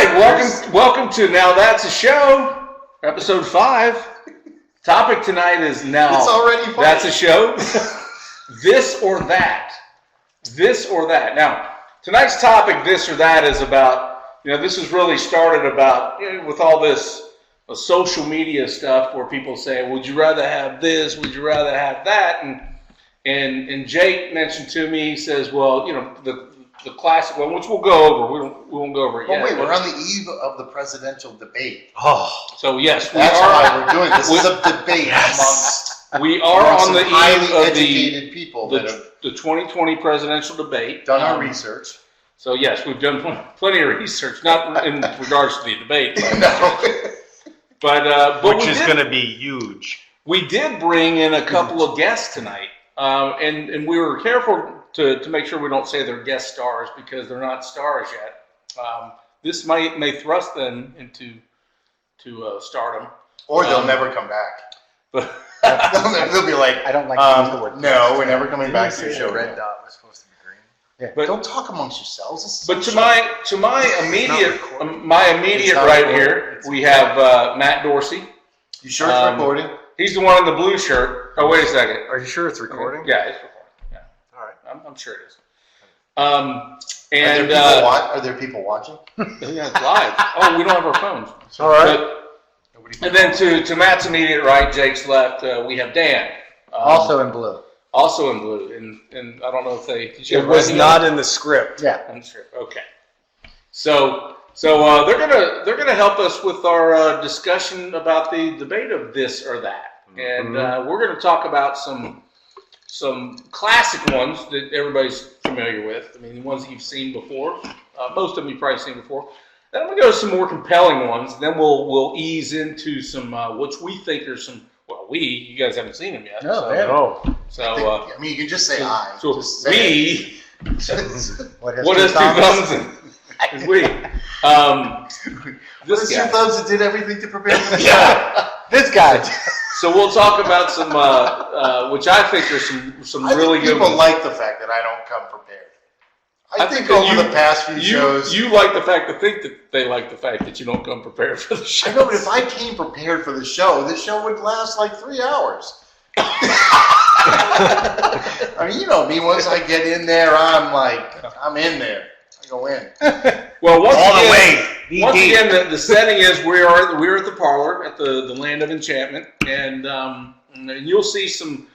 right, welcome to Now That's a Show, episode 5. Topic tonight is now. It's already funny. That's a show. This or that. This or that. Now, tonight's topic, this or that, is about, this has really started about, with all this social media stuff where people say, would you rather have this? Would you rather have that? And Jake mentioned to me, he says, well, the classic one, which we'll go over. We won't go over it yet. But wait, we're on the eve of the presidential debate. Oh, so yes, that's why we're doing this. This is a debate we are on the eve of educated people the 2020 presidential debate. Done our research. So yes, we've done plenty of research, not in regards to the debate, but which is going to be huge. We did bring in a couple of guests tonight, and we were careful to make sure we don't say they're guest stars because they're not stars yet. This may thrust them into stardom, or they'll never come back. But they'll be like, I don't like to use the word. No, we're never coming back to your show. Red dot was supposed to be green. Yeah, but don't talk amongst yourselves. But to my immediate right here, we have Matt Dorsey. You sure it's recording? He's the one in the blue shirt. Oh, wait a second. Are you sure it's recording? Yeah, it's recording. Yeah. All right. I'm sure it is. Are there people watching? Yeah, it's live. Oh, we don't have our phones. All right. And then to Matt's immediate right, Jake's left, we have Dan. Also in blue. Also in blue, and I don't know if they. Did you It was not in the script. Yeah. In the script. Okay. So they're gonna help us with our discussion about the debate of this or that, and we're gonna talk about some classic ones that everybody's familiar with. I mean, the ones that you've seen before. Most of them you've probably seen before. Then I'm gonna go to some more compelling ones. Then we'll ease into some which we think are some. Well, you guys haven't seen them yet. No, So you can just say I. So just say what is two thumbs and we? This two thumbs that did everything to prepare for the show. Yeah, this guy. So we'll talk about some, which I think are some really good ones. People like the fact that I don't come prepared. I think over the past few shows... You like the fact that they like the fact that you don't come prepared for the show. I know, but if I came prepared for the show would last like 3 hours. I mean, you know me, once I get in there, I'm in there. I go in. Well, once Once again, the setting is we're at the parlor at the Land of Enchantment, and you'll see some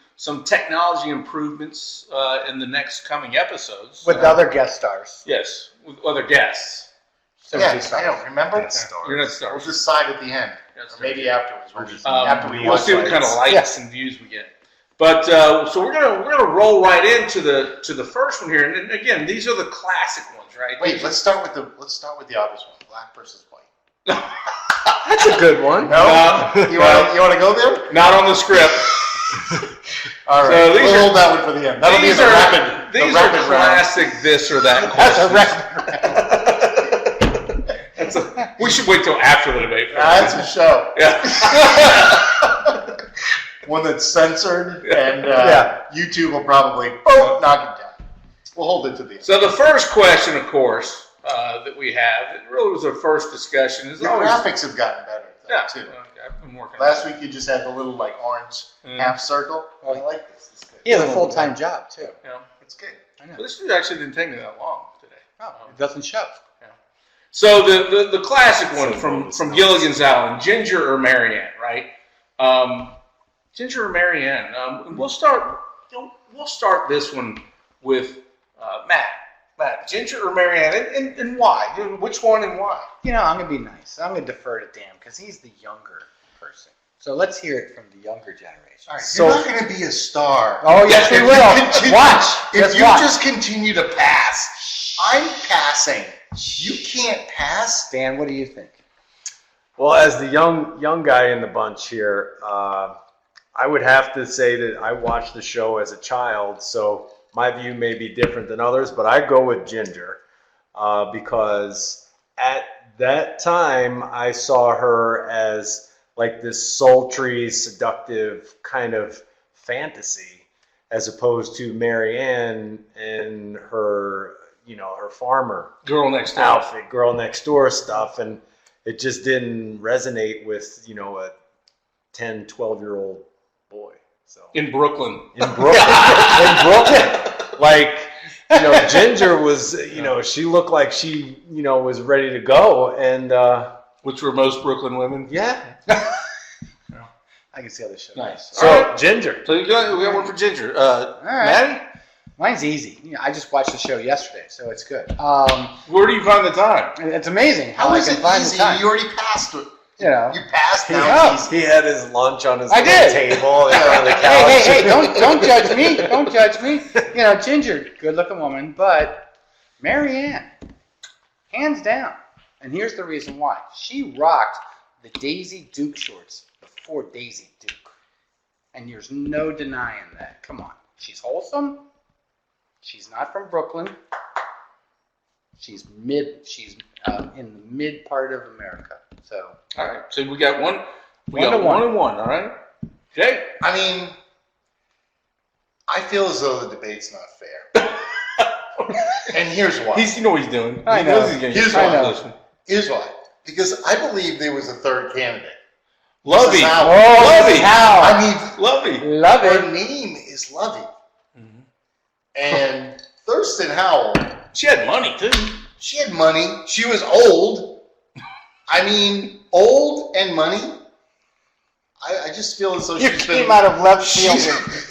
technology improvements in the next coming episodes. With other guest stars. Yes, with other guests. Yes, I don't remember. You're not stars. We'll decide at the end. Yes, Or maybe afterwards. We'll see what kind of likes and views we get. But so we're gonna roll right into the first one here, and again, these are the classic ones, right? Wait, let's start with the obvious one: black versus white. That's a good one. No, you want to go there? Not on the script. All right, So we'll hold that one for the end. That'll be the rapid. These the rapid are classic this or that. That's a rapid. We should wait till after the debate. That's a show. Yeah. One that's censored, and YouTube will probably knock it down. We'll hold it to the end. So the first question, of course, that we have, it really was our first discussion. Is The graphics have gotten better, too. I've been working Last week you just had the little orange half circle. I like this. It's good. He has a full-time job, too. It's good. I know. But this actually didn't take me that long today. Oh, it doesn't show. So the classic one from Gilligan's Island, Ginger or Marianne, right? Ginger or Marianne. We'll start this one with Matt. Matt, Ginger or Marianne, and why? Which one and why? I'm going to be nice. I'm going to defer to Dan because he's the younger person. So let's hear it from the younger generation. All right, you're not going to be a star. Oh, yes, we will. Watch. If you just continue to pass, I'm passing. You can't pass. Dan, what do you think? Well, as the young guy in the bunch here, I would have to say that I watched the show as a child, so my view may be different than others, but I go with Ginger because at that time I saw her as like this sultry, seductive kind of fantasy, as opposed to Marianne and her or farmer Girl next door. outfit, girl next door stuff, and it just didn't resonate with, a 10, 12-year-old boy. So In Brooklyn. in Brooklyn, like, Ginger was, she looked like she, was ready to go, and Which were most Brooklyn women. yeah. I can see how this show. Nice. So All right. Ginger. So we got one for Ginger. right. Maddie, Mine's easy. I just watched the show yesterday, so it's good. where do you find the time? It's amazing How how I is can it find the easy? time. You already passed it. You know. You passed, now Yeah. it's easy. He had his lunch on his I little did. table on the couch. Hey, don't judge me. Don't judge me. Ginger, good looking woman, but Marianne, hands down. And here's the reason why. She rocked the Daisy Duke shorts before Daisy Duke. And there's no denying that. Come on. She's wholesome. She's not from Brooklyn. She's in the mid part of America. So All right. So we got one. We One got to one one. and one. All right. Jay. I mean, I feel as though the debate's not fair. And here's why. He's, what he's doing. I He know. knows he's gonna get Here's shot why. this one. Here's why. Because I believe there was a third candidate. Lovey. How? Lovey. how? I mean, Lovey. Love her it. name is Lovey. Mhm. And Thurston Howell, She had money too. she had money. She was old. I mean, old and money. I just feel as though You she's came been, out of left field.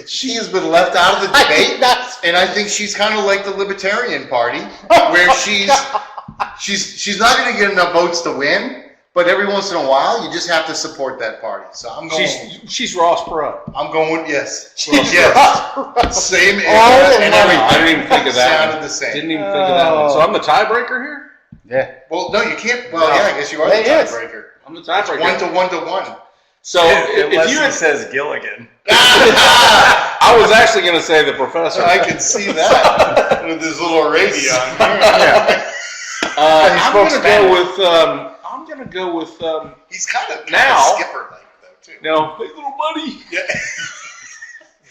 she has been left out of the debate. And I think she's kind of like the Libertarian Party, where she's not going to get enough votes to win, but every once in a while you just have to support that party. So I'm going. She's Ross Perot. I'm going with yes. Ross Yes. Same era Oh, and money. everything. I didn't even think of that Sounded one. the same. Didn't even think of that one. So I'm the tiebreaker here. Yeah. Well, no, you can't. Well, yeah, I guess you are the Yes. tiebreaker. I'm the tiebreaker. 1-1-1. So if Unless you he had, says Gilligan. I was actually going to say the professor. I can see that with his little radio on. Yeah. I'm spoke going to go with. I'm going to go with. He's kind of Now- skipper like though too. No, hey, little buddy. Yeah.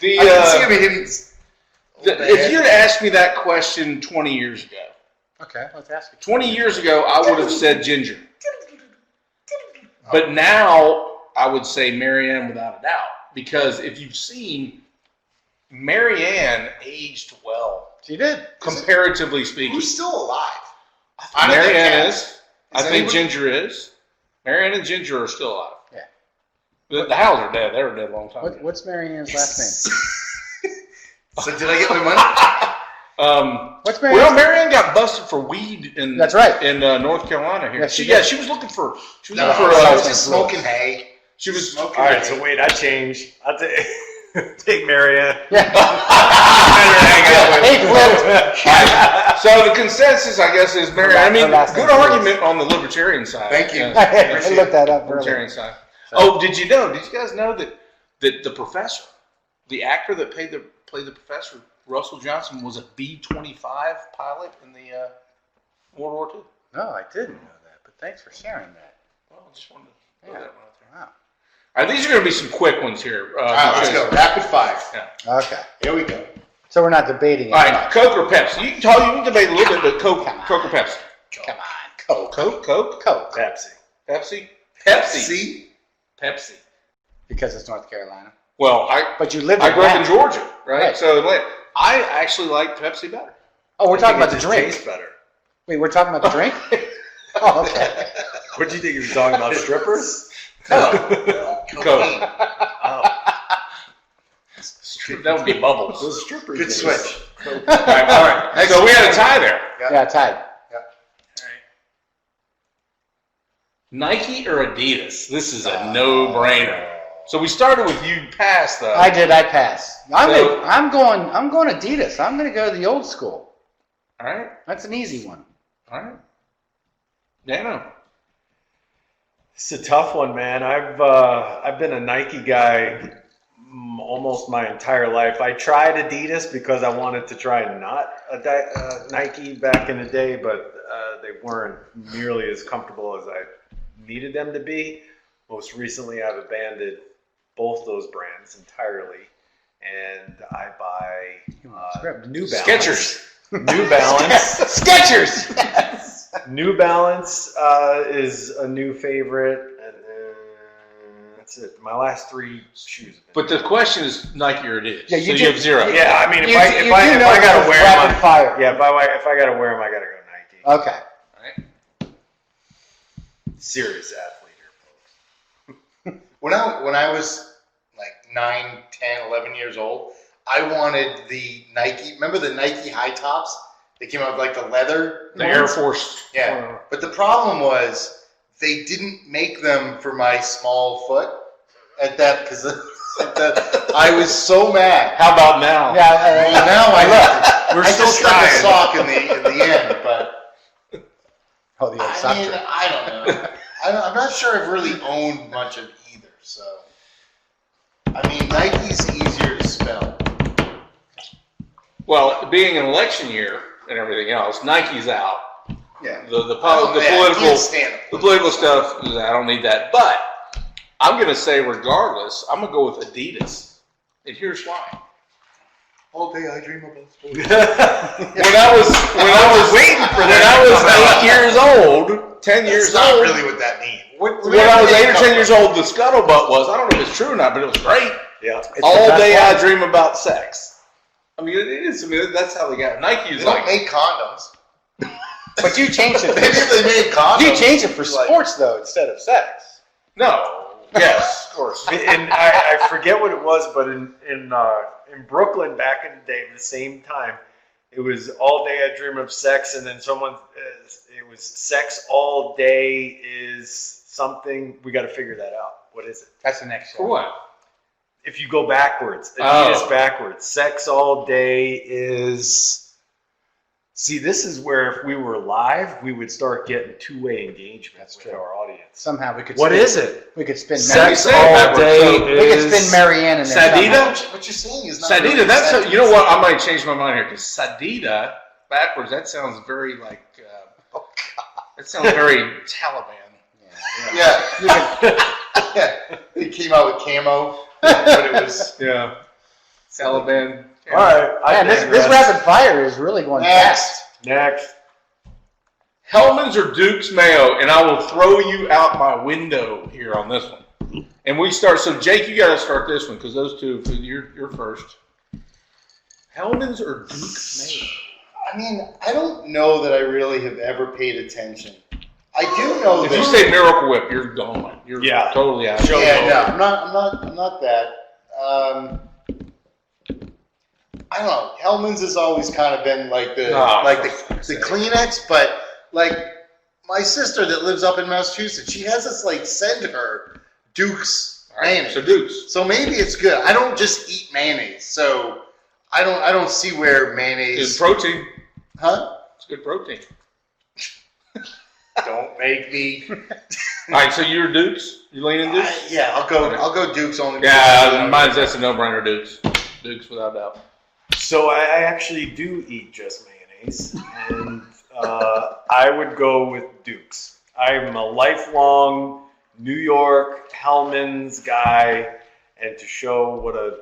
The I can see him hitting. if you had asked me that question 20 years ago, Okay, let's ask it. 20 years ago, I would have said Ginger. But now I would say Marianne without a doubt, because if you've seen, Marianne aged well, She did. comparatively speaking. Who's still alive? Marianne is. I think anybody- Ginger is. Marianne and Ginger are still alive. Yeah. The Howells are dead. They were dead a long time ago. What's Marianne's last name? So did I get my money? What's Well, Marianne's Marianne got busted for weed in That's right. in North Carolina here. Yes, she she did. she was looking for No, for I was just smoking hay. she was Smoking All right, hay. so wait, I change. I'll take Marianne. Yeah. Hey, flipped. So the consensus, I guess, is Marianne. I mean, Her last good name is- argument on the libertarian side. Thank you. I looked that up earlier. Libertarian side. Oh, did you know? Did you guys know that the professor, the actor that played the professor, Russell Johnson, was a B-25 pilot in the World War II? No, I didn't know that, but thanks for sharing that. Well, I just wanted to throw Yeah. that one out there. Wow. All right, these are going to be some quick ones here. All right, let's go. Rapid fire. Okay. Here we go. So we're not debating All it right, much. Coke or Pepsi? You can debate a little bit, but Coke or Pepsi? Come on, Coke. Coke? Coke. Pepsi. Pepsi? Pepsi. Pepsi. Because it's North Carolina. Well, But you lived I in grew up in that. Georgia, right? Right. So I actually like Pepsi better. Oh, we're talking I about think the it drink. tastes better. Wait, we're talking about the drink? Oh, okay. What do you think you were talking about? Strippers? Coke. Oh, That would be bubbles. those strippers. Good switch. All right. So we had a tie there. Yeah, tied. Nike or Adidas? This is a no-brainer. So we started with you pass though. I did. I passed. So- I'm going Adidas. I'm going to go to the old school. All right. That's an easy one. All right. Dano. It's a tough one, man. I've been a Nike guy almost my entire life. I tried Adidas because I wanted to try not Nike back in the day, but they weren't nearly as comfortable as I needed them to be. Most recently, I've abandoned both those brands entirely, and I buy New Balance. Skechers. New Balance. Skechers. Yes. New Balance is a new favorite, and then that's it. My last 3 shoes. But the question is Nike or Adidas. Yeah, so you have 0. Yeah, I mean, if I gotta wear them, fire. yeah, if I gotta wear them, I gotta go Nike. Okay. Right. Serious athlete here, folks. When I was like 9, 10, 11 years old, I wanted the Nike. Remember the Nike high tops? They came out with like the leather. The Air Force. Yeah. But the problem was they didn't make them for my small foot at that because I was so mad. How about now? Yeah. Well, now I We're I still just stuck trying. a sock in the end, but Oh, the old I sock mean, trick. I don't know. I'm not sure I've really owned much of either. So, I mean, Nike's easier to spell. Well, being an election year and everything else, Nike's out. Yeah. The I can't stand it. political stuff, I don't need that. But I'm going to say, regardless, I'm going to go with Adidas. And here's why. All day I dream about sports. When I was waiting for that. When I was 8 years old, 10 years That's not old. really what that means. When I was 8 or 10 years old, the scuttlebutt was, I don't know if it's true or not, but it was great. Yeah. All day I dream about sex. I mean, it is. I mean, that's how they got it. Nike is They like, don't make condoms. But you changed it. Maybe if they made condoms. You changed it for you're like, sports though instead of sex. no. Yes, of course. And I forget what it was, but in Brooklyn back in the day, the same time, it was all day I dream of sex, and then it was sex all day is something. We got to figure that out. What is it? That's the next For show. what? If you go backwards, Adidas Oh. backwards. Sex all day is. See, this is where if we were live, we would start getting two-way engagement That's with true. our audience. Somehow we could. What spin, is it? We could spin. Sex say it all backwards, day so We could is. spin Marianne and then Sadida? What you're saying is not Sadida, really that's a you know what? I might change my mind here because Sadida backwards. That sounds very like. That sounds very Taliban. Yeah. Yeah. It came out with camo, but it was Yeah. Taliban. All right, Man, this rapid fire is really going fast. next. Next. Hellman's or Duke's Mayo, and I will throw you out my window here on this one. And we start. So Jake, you got to start this one because those two. You're first. Hellman's or Duke's Mayo? I mean, I don't know that I really have ever paid attention. I do know If that. you say Miracle Whip, you're gone. You're Yeah. totally out. Show Yeah, go. no, I'm not that. I don't know. Hellman's has always kind of been like the the Kleenex, but like my sister that lives up in Massachusetts, she has us like send her Duke's mayonnaise. So Duke's. So maybe it's good. I don't just eat mayonnaise, so I don't see where It's mayonnaise. protein. Huh? It's good protein. Don't make me. All right, so you're Duke's. You leaning Duke's? Yeah, I'll go Duke's only. Yeah, mine's that's a no-brainer. Duke's. Duke's without doubt. So I actually do eat just mayonnaise, and I would go with Duke's. I'm a lifelong New York Hellman's guy, and to show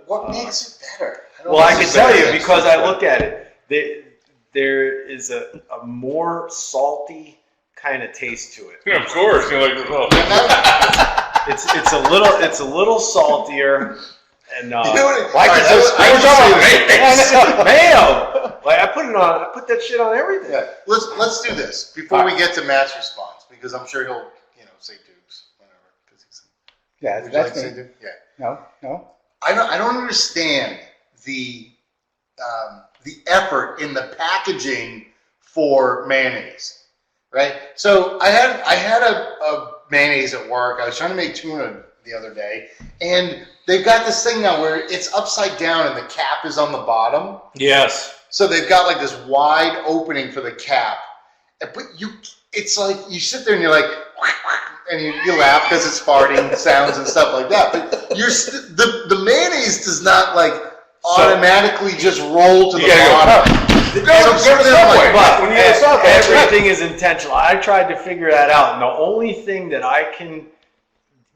What makes it better? Well, I can tell you because I look at it. There is a more salty kind of taste to it. Yeah, of course. You like yourself. It's a little saltier, and You know what? like All it's right, I I was would talking about mayo. Like I put that shit on everything. Yeah, let's do this before we get to Matt's response because I'm sure he'll say Dukes whenever because he's. Yeah, Would you like that's to me. say Duke? Yeah. No. I don't understand the effort in the packaging for mayonnaise, right? So I had a mayonnaise at work. I was trying to make tuna the other day, and they've got this thing now where it's upside down and the cap is on the bottom. Yes. So they've got like this wide opening for the cap, but it's like you sit there and you're like, and you laugh because it's farting sounds and stuff like that. But the mayonnaise does not like automatically just roll to the bottom. Go to Subway. But When you go to Subway, everything is intentional. I tried to figure that out, and the only thing that I can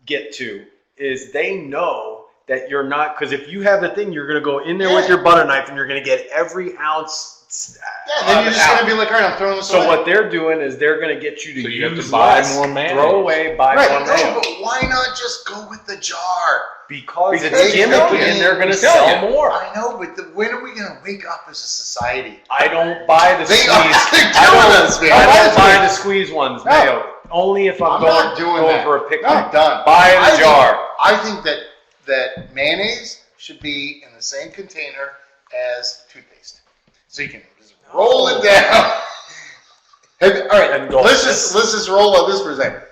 get to is they know that you're not, because if you have the thing, you're going to go in there with your butter knife, and you're going to get every ounce Yeah, and then you're just going to be like, all right, I'm throwing this away. So what they're doing is they're going to get you to So you have use to buy less, more mayonnaise. throw away, buy Right, more no, mayonnaise. but why not just go with the jar? Because Because it's they gimmicky tell you- and they're going to they tell sell you. more. I know, but when are we going to wake up as a society? I don't buy the They squeeze. are killing us, man. I buy don't the buy the squeeze ones, No. Mayo. Only if I'm, I'm going, not doing going that. for a picnic. I'm done. Buy in I a think- jar. I think that mayonnaise should be in the same container as toothpaste, so you can just roll it down. All right, And go. let's just roll on this for a second.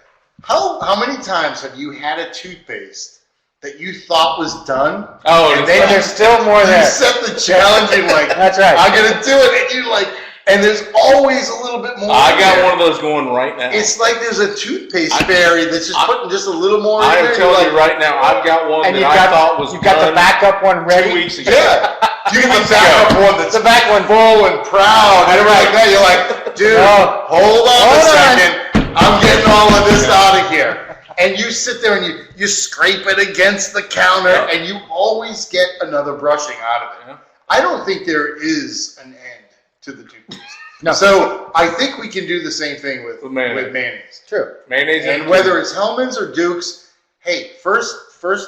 How many times have you had a toothpaste that you thought was done? Oh, And and then There's still more you there. set the challenge and like, That's right. I'm gonna do it, and you like, and there's always a little bit more. I in got there. one of those going right now. It's like there's a toothpaste I- fairy that's just putting just a little more in I there. am You're telling like, you right now, I've got one And that you've I got, thought was you've got the done backup one 2 ready. weeks ago. yeah. You get the Let's backup go. one that's The back one. full and proud and everything like that. You're like, dude, No. hold on Hold a on. second. I'm getting all of this out of here. And you sit there and you scrape it against the counter Yeah. and you always get another brushing out of it. Yeah. I don't think there is an end to the toothpaste. No. So I think we can do the same thing with With mayonnaise. With mayonnaise. True. Mayonnaise And whether it's Hellman's or Duke's, hey, first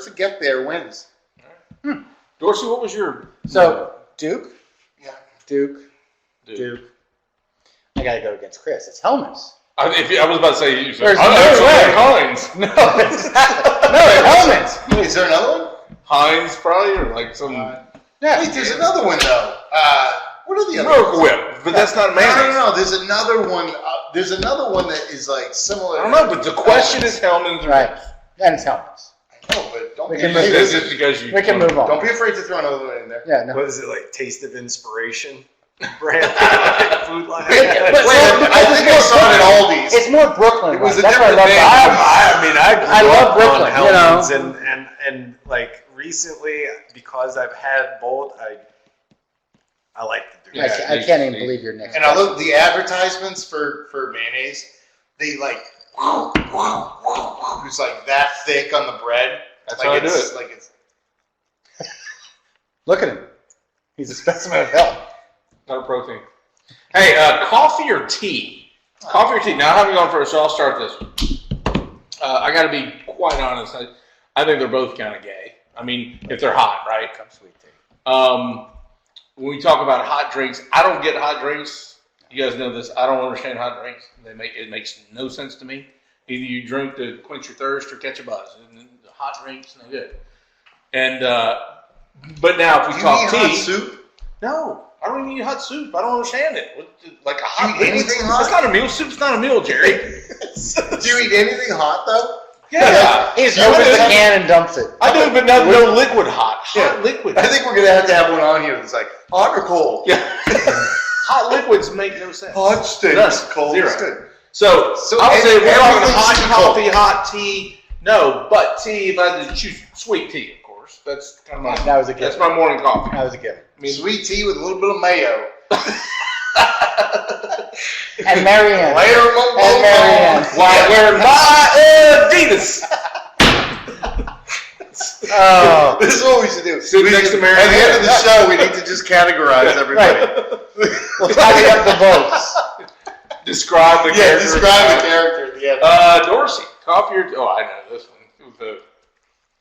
to get there wins. Dorsey, what was your So, Duke. Yeah. Duke. Dude. I got to go against Chris. It's Hellman's. I was about to say you said There's I no actually way. like Heinz. No, it's not. No, it's Hellman's. Wait, is there another one? Heinz probably or like some Yeah. Wait, there's another one though. What are the other Miracle ones? Whip, but that's not No, mayonnaise. no, no. There's another one. There's another one that is like similar. I don't know, but the question is Hellman's or Right. And it's Hellman's. I know, but don't We be can afraid. This is because you We can move on. Don't be afraid to throw another one in there. Yeah, no. What is it, like Taste of Inspiration? Brand food line. Wait, I think I saw it at Aldi's. It's more Brooklyn. It was one. a That's what I different love thing. about it. I love Brooklyn, you know. Hellman's and like recently, because I've had both, I like the Duke. Yeah. I can't even believe your next. And I look the advertisements for mayonnaise. They like it's like that thick on the bread. That's like how I do it's, it. Like it's Look at him. He's a specimen of health. Not a protein. Hey, coffee or tea? Coffee or tea? Now I haven't gone first, so I'll start this one. I got to be quite honest. I think they're both kind of gay. I mean, if they're hot, right? Come sweet tea. When we talk about hot drinks, I don't get hot drinks. You guys know this. I don't understand hot drinks. It makes no sense to me. Either you drink to quench your thirst or catch a buzz. And the hot drinks, no good. And but now if we do you talk eat tea, hot soup? no, I don't even eat hot soup. I don't understand it. Like a Do hot you eat anything hot? It's not a meal. Soup's not a meal, Jerry. Do you eat anything hot though? Yeah, He just I opens do. the can and dumps it. I do, but no liquid hot. Yeah. Hot liquid. I think we're gonna have to have one on here that's like hot or cold. Yeah. Hot liquids make no sense. Hot stinks, None. cold Zero. is good. So So I would say if we're talking everything's hot too coffee, cold. hot tea. No, but tea. If I had to choose sweet tea, of course. That's kind of my. That was a That's given. my morning coffee. That was a given. I mean, Sweet tea with a little bit of mayo. And Marianne. Layer them up. And Marianne. while wearing my Adidas. Oh. This is what we should do. Sit next to Marianne. At the end of the show, we need to just categorize everybody. We'll tally up the votes. Describe the Yeah, character. describe the character at the end. Dorsey, coffee or I know this one.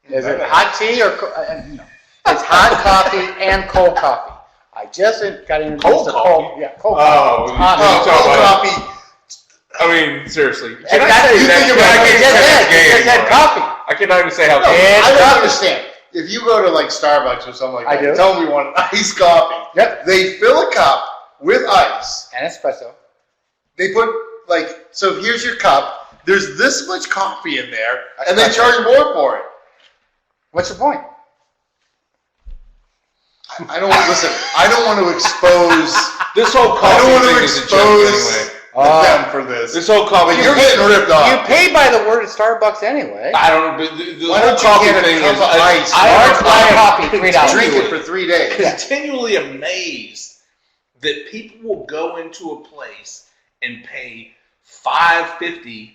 Is it hot tea or no? It's hot coffee and cold coffee. I just got introduced Cold to coffee? cold. Yeah, cold Oh, coffee. you- Hot. you talk Cold about- coffee. I mean, seriously. Can And I that's- say you that? think Can about I it, can't you say just that's gay just said anymore. coffee. I cannot even say how No, gay. It's I don't coffee. understand. If you go to like Starbucks or something like that, I do. tell them you want iced coffee. Yep. They fill a cup with ice. And espresso. They put like, so here's your cup. There's this much coffee in there, and they Espresso. charge more for it. What's the point? I don't want listen. I don't want to expose. This whole I coffee don't want thing to is a joke expose anyway. them for this. This whole coffee But you're getting ripped You off. pay by the word at Starbucks anyway. I don't know, but the Why whole don't you coffee get a thing cup is. of ice? Large black I coffee, $3. Drink it for 3 days. continually amazed that people will go into a place and pay $5.50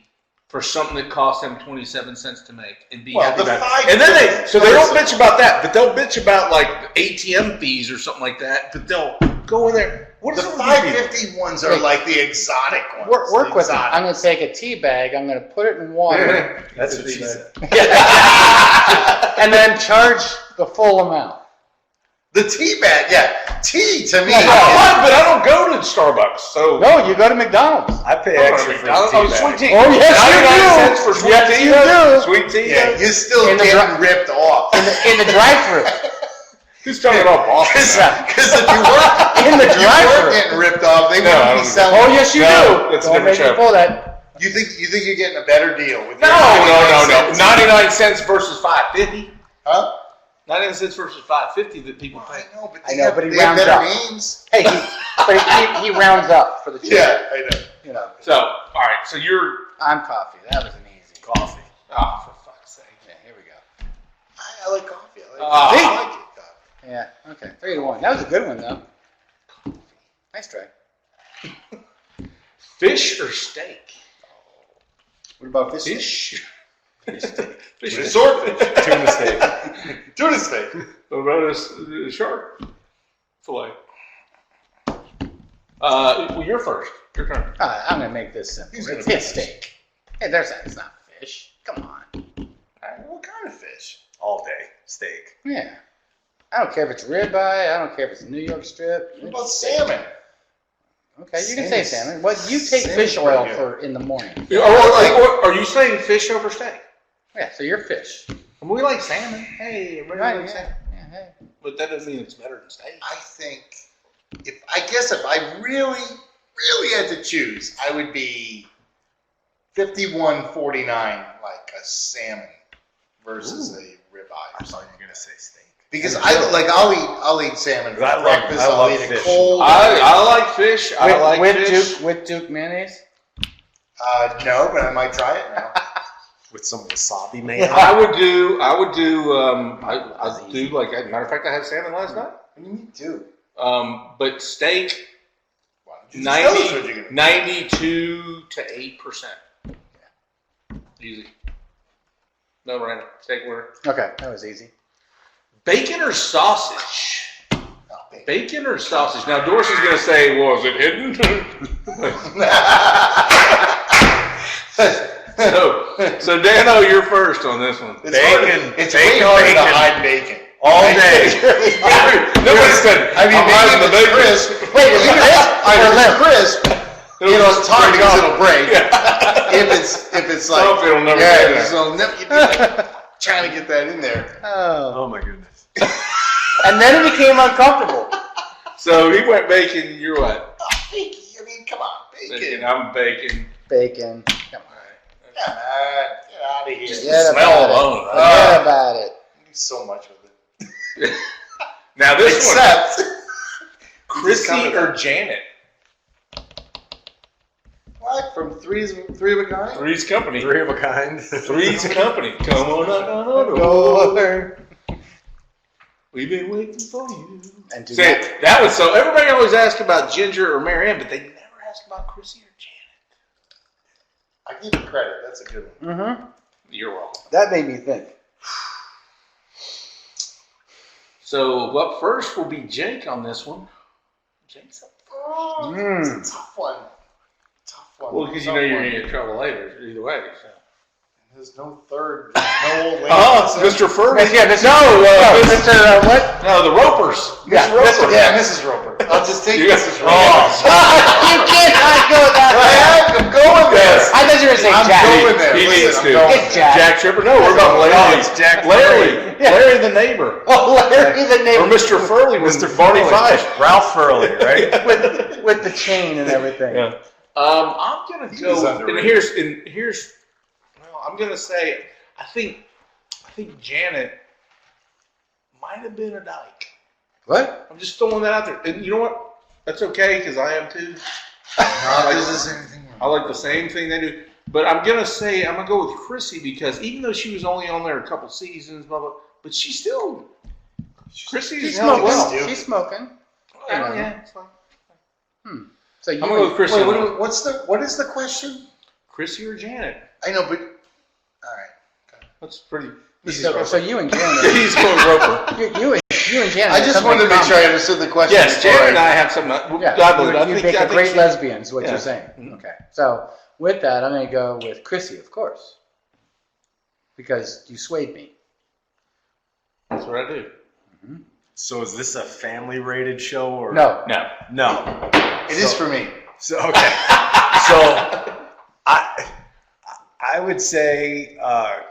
for something that costs them 27 cents to make and be Well, happy the about it. And then they $5 don't bitch about that, but they'll bitch about like ATM fees or something like that. But they'll go in there. What is The it with you people? 550 ones are like the exotic ones. Work the with it. exotic. I'm going to take a tea bag. I'm going to put it in water, That's what she said. and then charge the full amount. The tea bag, yeah. Tea to me. I like, but I don't go to Starbucks, so. No, you go to McDonald's. I pay extra for Oh, the tea sweet bag. tea. Oh, yes, you 99 do. cents for sweet Yes, tea. you do. Sweet tea. Yeah, you're still In the getting ripped off. In the drive-thru. Who's talking about Boston? Because if you weren't, In the if you weren't drive-thru. getting ripped off, they No, I wouldn't be don't- selling. Oh, yes, you No, do. that's a Don't different make me show. pull that. You think you're getting a better deal with No, your no. 99 cents? 99 cents versus 550. Huh? 99 cents versus 550 that people pay. I know, but I know, but he they have rounds better up. names. Hey, but he rounds up for the cheap. Yeah, I know. You know, So, all right. So you're. I'm coffee. That was an easy. Coffee. Oh, for fuck's sake. Yeah, here we go. I like coffee. I Ah. like it. Coffee. Yeah, okay. 3-1. That was a good one, though. Nice try. Fish or steak? What about fish? Fish. Fish. Fish. Swordfish. Tuna steak. Tuna steak. What about a shark fillet? Well, you're first. Your turn. I'm going to make this simple. Who's gonna It's his finish? steak. Hey, it's not fish. Come on. What kind of fish? All day. Steak. Yeah. I don't care if it's ribeye. I don't care if it's New York strip. What about salmon? Okay, you can say Salmon's- salmon. What you take salmon's fish oil pretty for in the morning? Or are you saying fish over steak? Yeah, so you're fish. We like salmon. Hey, everybody Right, likes salmon. yeah, hey. But that doesn't mean it's better than steak. I think if I really had to choose, I would be 51-49, like a salmon versus a ribeye. I thought you were gonna say steak. Because I'll eat salmon for I love- breakfast. I I'll love eat it fish. cold. I like fish. I like fish. with Duke mayonnaise. No, but I might try it now. With some wasabi mayo. I would do like, as a matter of fact, I had salmon last night. Me too. But steak, Why don't you just tell us what you're gonna do? 92 to 8%. Easy. No brainer. Steak winner. Okay, that was easy. Bacon or sausage? Oh, baby. Bacon or sausage? Now, Dorsey's going to say, well, is it hidden? so Dano, you're first on this one. It's hard- Bacon. It's Bacon, way harder to bacon. hide bacon. All day. Nobody said, I mean, I'm hiding maybe the if it's bacon. crisp. Wait, is it crisp I or mean, limp? it's crisp. You know, it's hard because it'll break. If it's like, Some it'll never get in there. so you'd be like trying to get that in there. Oh. Oh my goodness. And then it became uncomfortable. So he went bacon, you're what? Oh, bacon. I mean, come on, bacon. Bacon, I'm bacon. Bacon. Come on. Come on, get out of here. Just Forget the smell about it. alone. Forget about it. So much with it. Now this one, Except Chrissy or Janet? what from three of a kind? Three's Company. Three of a kind. Three's Company. Come on, knock on the door. Go. We've been waiting for you. And do See, not, that was so. Everybody always asks about Ginger or Marianne, but they never ask about Chrissy or Janet. I give you credit. That's a good one. You're welcome. that made me think. So up first will be Jake on this one. Jake's up. Oh, Mm. it's a tough one. Tough one. Well, because you know you're going to get in trouble later, either way. So. There's no third. There's no old lady. Mr. Furby. Yeah, Mr. Mr. Mr. What? No, the Ropers. Yeah, Miss Roper. Yeah, Mrs. Roper. I'll just take You Mrs. got- Roper. You cannot go that way. I'm going there. I thought you were saying I'm Jack. going there. He Listen, needs I'm to. going It's there. Jack. Jack Tripper. No, we're about Larry. Oh, it's Jack Larry. Furley. Yeah. Larry the neighbor. Oh, Larry the Or neighbor. Mr. Furley with Mr. Barney Furley. Five. Ralph Furley, right? with the chain and everything. Yeah. I'm gonna He go. was And underrated. here's. Well, I'm gonna say. I think Janet might have been a dyke. What? I'm just throwing that out there. And you know what? That's okay because I am too. No, this is anything. I like the same thing they do. But I'm gonna go with Chrissy because even though she was only on there a couple seasons, blah blah, but she still. Chrissy's She's held smoking. well. She's smoking. Well, yeah, it's fine. So you I'm gonna go with Chrissy. Wait, what is the question? Chrissy or Janet? I know, but all right. That's pretty. so you and Janet. He's going Roper. You You and Janet. I just wanted to make sure I understood the question. Yes, before Janet and I have something. Yeah, I believe. I you think, make I a think great she- lesbian, is what Yeah. you're saying. Mhm. Okay. So with that, I'm going to go with Chrissy, of course, because you swayed me. That's what I do. So is this a family-rated show or No. No. No. It is for me. So okay. So I would say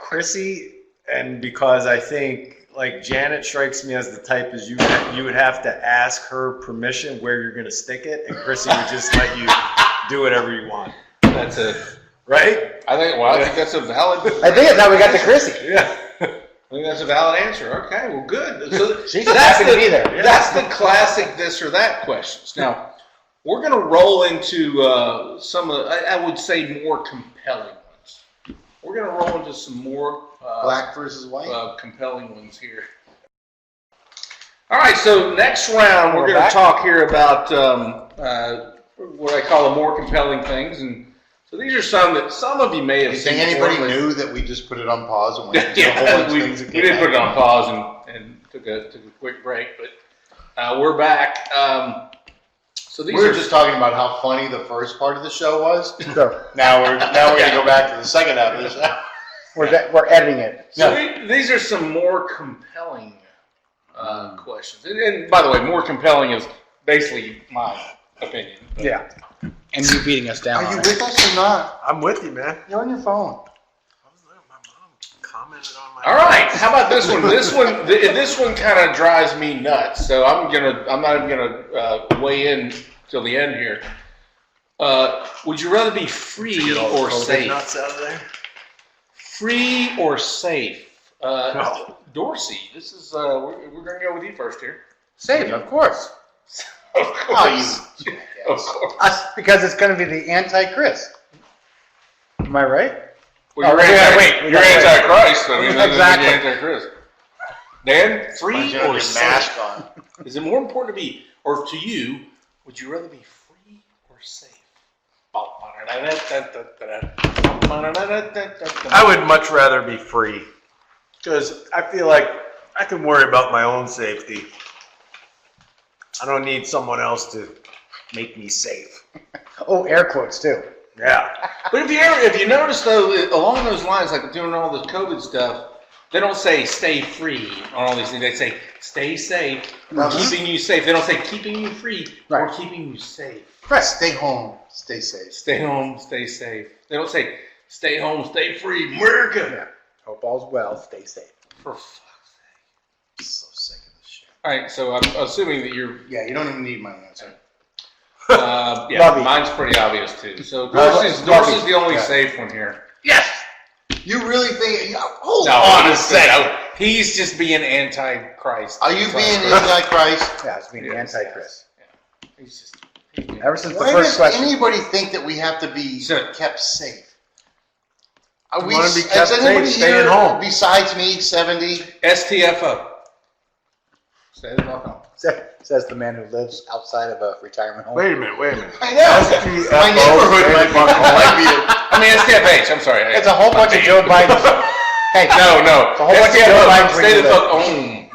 Chrissy, and because I think like Janet strikes me as the type as you would have to ask her permission where you're going to stick it, and Chrissy would just let you do whatever you want. That's it. Right? I think that's a valid. I think that's how we got to Chrissy. Yeah. I think that's a valid answer. Okay, well, good. So She's that's happy to be there. That's the classic this or that questions. Now, we're going to roll into some of, I would say, more compelling ones. We're going to roll into some more Black versus white. compelling ones here. All right, so next round we're We're going to back. talk here about what I call the more compelling things, and so these are some that some of you may Do have you seen. think anybody before, but- knew that we just put it on pause and went through a whole Yeah, bunch of we things that did came put it out? on pause and took a quick break, but we're back. So these We were are just talking about how funny the first part of the show was. So Now we're gonna go back to the second half of the show. we're editing it. so these are some more compelling questions, and by the way, more compelling is basically my opinion. But- Yeah. And you beating us down. Are you on it. with us or not? I'm with you, man. You're on your phone. My mom commented on my. All right, how about this one? This one kind of drives me nuts. So I'm not even gonna weigh in till the end here. Would you rather be free To get all the or COVID safe? nuts out of there. Free or safe? No. Dorsey, this is we're gonna go with you first here. Safe, of course. Of Oh, you. Of course. Because it's going to be the anti-Chris. Am I right? Well, Oh, we gotta wait. We You're gotta wait. anti-Christ. I mean, Exactly. anti-Christ. Dan, Why free don't you have or your safe? mask on? Is it more important to be, or to you, would you rather be free or safe? I would much rather be free because I feel like I can worry about my own safety. I don't need someone else to make me safe. Oh, air quotes too. Yeah. But if you notice though, along those lines, like doing all this COVID stuff, they don't say stay free on all these things. They say stay safe, or keeping you safe. They don't say keeping you free or Right. keeping you safe. Right. Stay home. Stay safe. Stay home, stay safe. They don't say stay home, stay free, America. Yeah. Hope all's well. Stay safe. For fuck's sake. So sick of this shit. All right, so I'm assuming that you're. Yeah, you don't even need my answer. Yeah, Lovey. mine's pretty obvious too. So Lovey. Dorsey's the only Yeah. safe one here. Yes. You really think? Hold No, on a he's, second. he's just being anti-Christ. Are you being Anti-Christ. anti-Christ? Yeah, it's being Yes, anti-Chris. Yeah. He's just. Ever since the Why first does question. anybody think that we have to be So- kept safe? Are You wanna be has kept anybody safe, stay here at home. besides me, 70? STFO. Stay the fuck home. Says the man who lives outside of a retirement home. Wait a minute. I know. My neighborhood might be I mean STFH. I'm sorry. It's a whole bunch of Joe Biden. Hey, No. It's a whole bunch of Joe STFO. Biden Stay the where fuck home.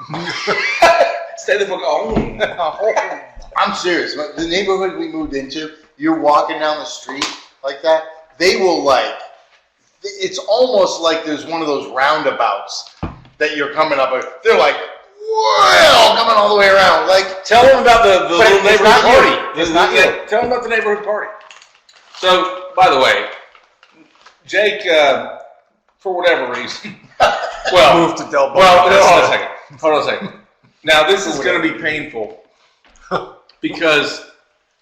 Stay the fuck home. I'm serious. The neighborhood we moved into, you're walking down the street like that, they will it's almost like there's one of those roundabouts that you're coming up with. They're like, well, coming all the way around. Like, Tell them about the But little it's neighborhood not you. party. It's not you. Tell them about the neighborhood party. So, by the way, Jake, for whatever reason, well, Move to Del Boca. well, no, hold on a second. Now, this is going to be painful because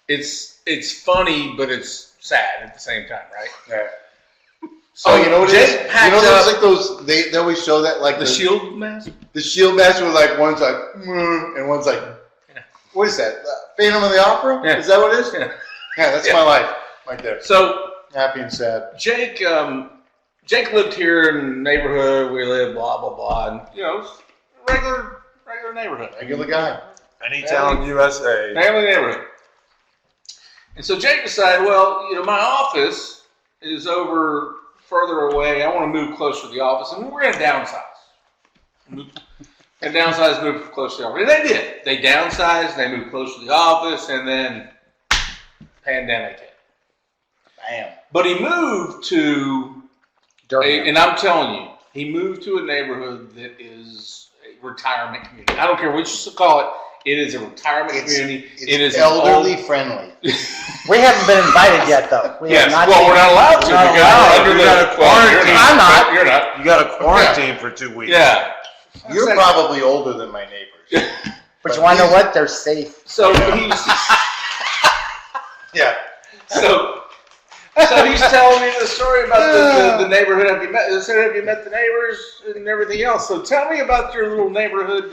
it's funny, but it's sad at the same time, right? yeah. So Oh, you know what it is? Jake You packed know, there's up like those, they always show that, like the shield mask. the shield match where like one's like, and one's like, Yeah. what is that? Phantom of the Opera? Yeah. Is that what it is? Yeah. Yeah, that's Yeah. my life right there. So Happy and sad. Jake lived here in the neighborhood. We lived, blah blah blah, and regular neighborhood, Regular guy. Anytown, USA. family neighborhood. And so Jake decided, well, my office is over further away. I want to move closer to the office, and we're going to downsize. And downsized, moved close to the office. And they did. They downsized, they moved close to the office, and then pandemic hit. Bam. But he moved to, and I'm telling you, he moved to a neighborhood that is a retirement community. I don't care what you call it. It is a retirement community. It is elderly friendly. We haven't been invited yet, though. We're not allowed to. I'm not. You're not. You got to quarantine for 2 weeks. Yeah. You're probably older than my neighbors. But you want to know what? They're safe. So he's Yeah. so he's telling me the story about the neighborhood. Have you met the neighbors and everything else? So tell me about your little neighborhood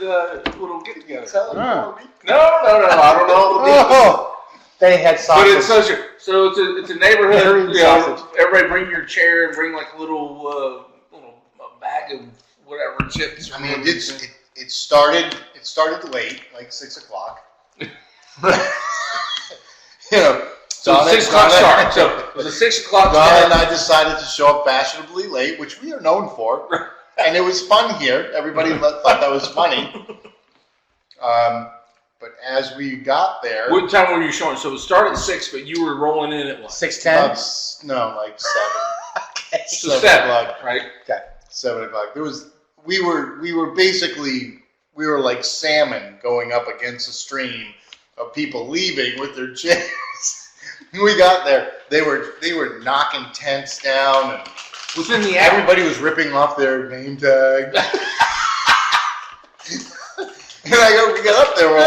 little get together. Tell them for me. No, I don't know the details. Oh, they had But sausage. it's a neighborhood. Very You know, sausage. everybody bring your chair and bring like a little bag of whatever chips. I mean, it started late, like 6 o'clock. You know, So 6 o'clock start. So it was a 6 o'clock Donna start. and I decided to show up fashionably late, which we are known for, and it was fun here. Everybody thought that was funny. But as we got there, What time were you showing? So it started at 6, but you were rolling in at what? 6:10. like 7. Okay. So 7 7, o'clock. right? 7 o'clock. We were like salmon going up against a stream of people leaving with their chairs. We got there. They were knocking tents down, and Within the hour. everybody was ripping off their name tag. And we got up there.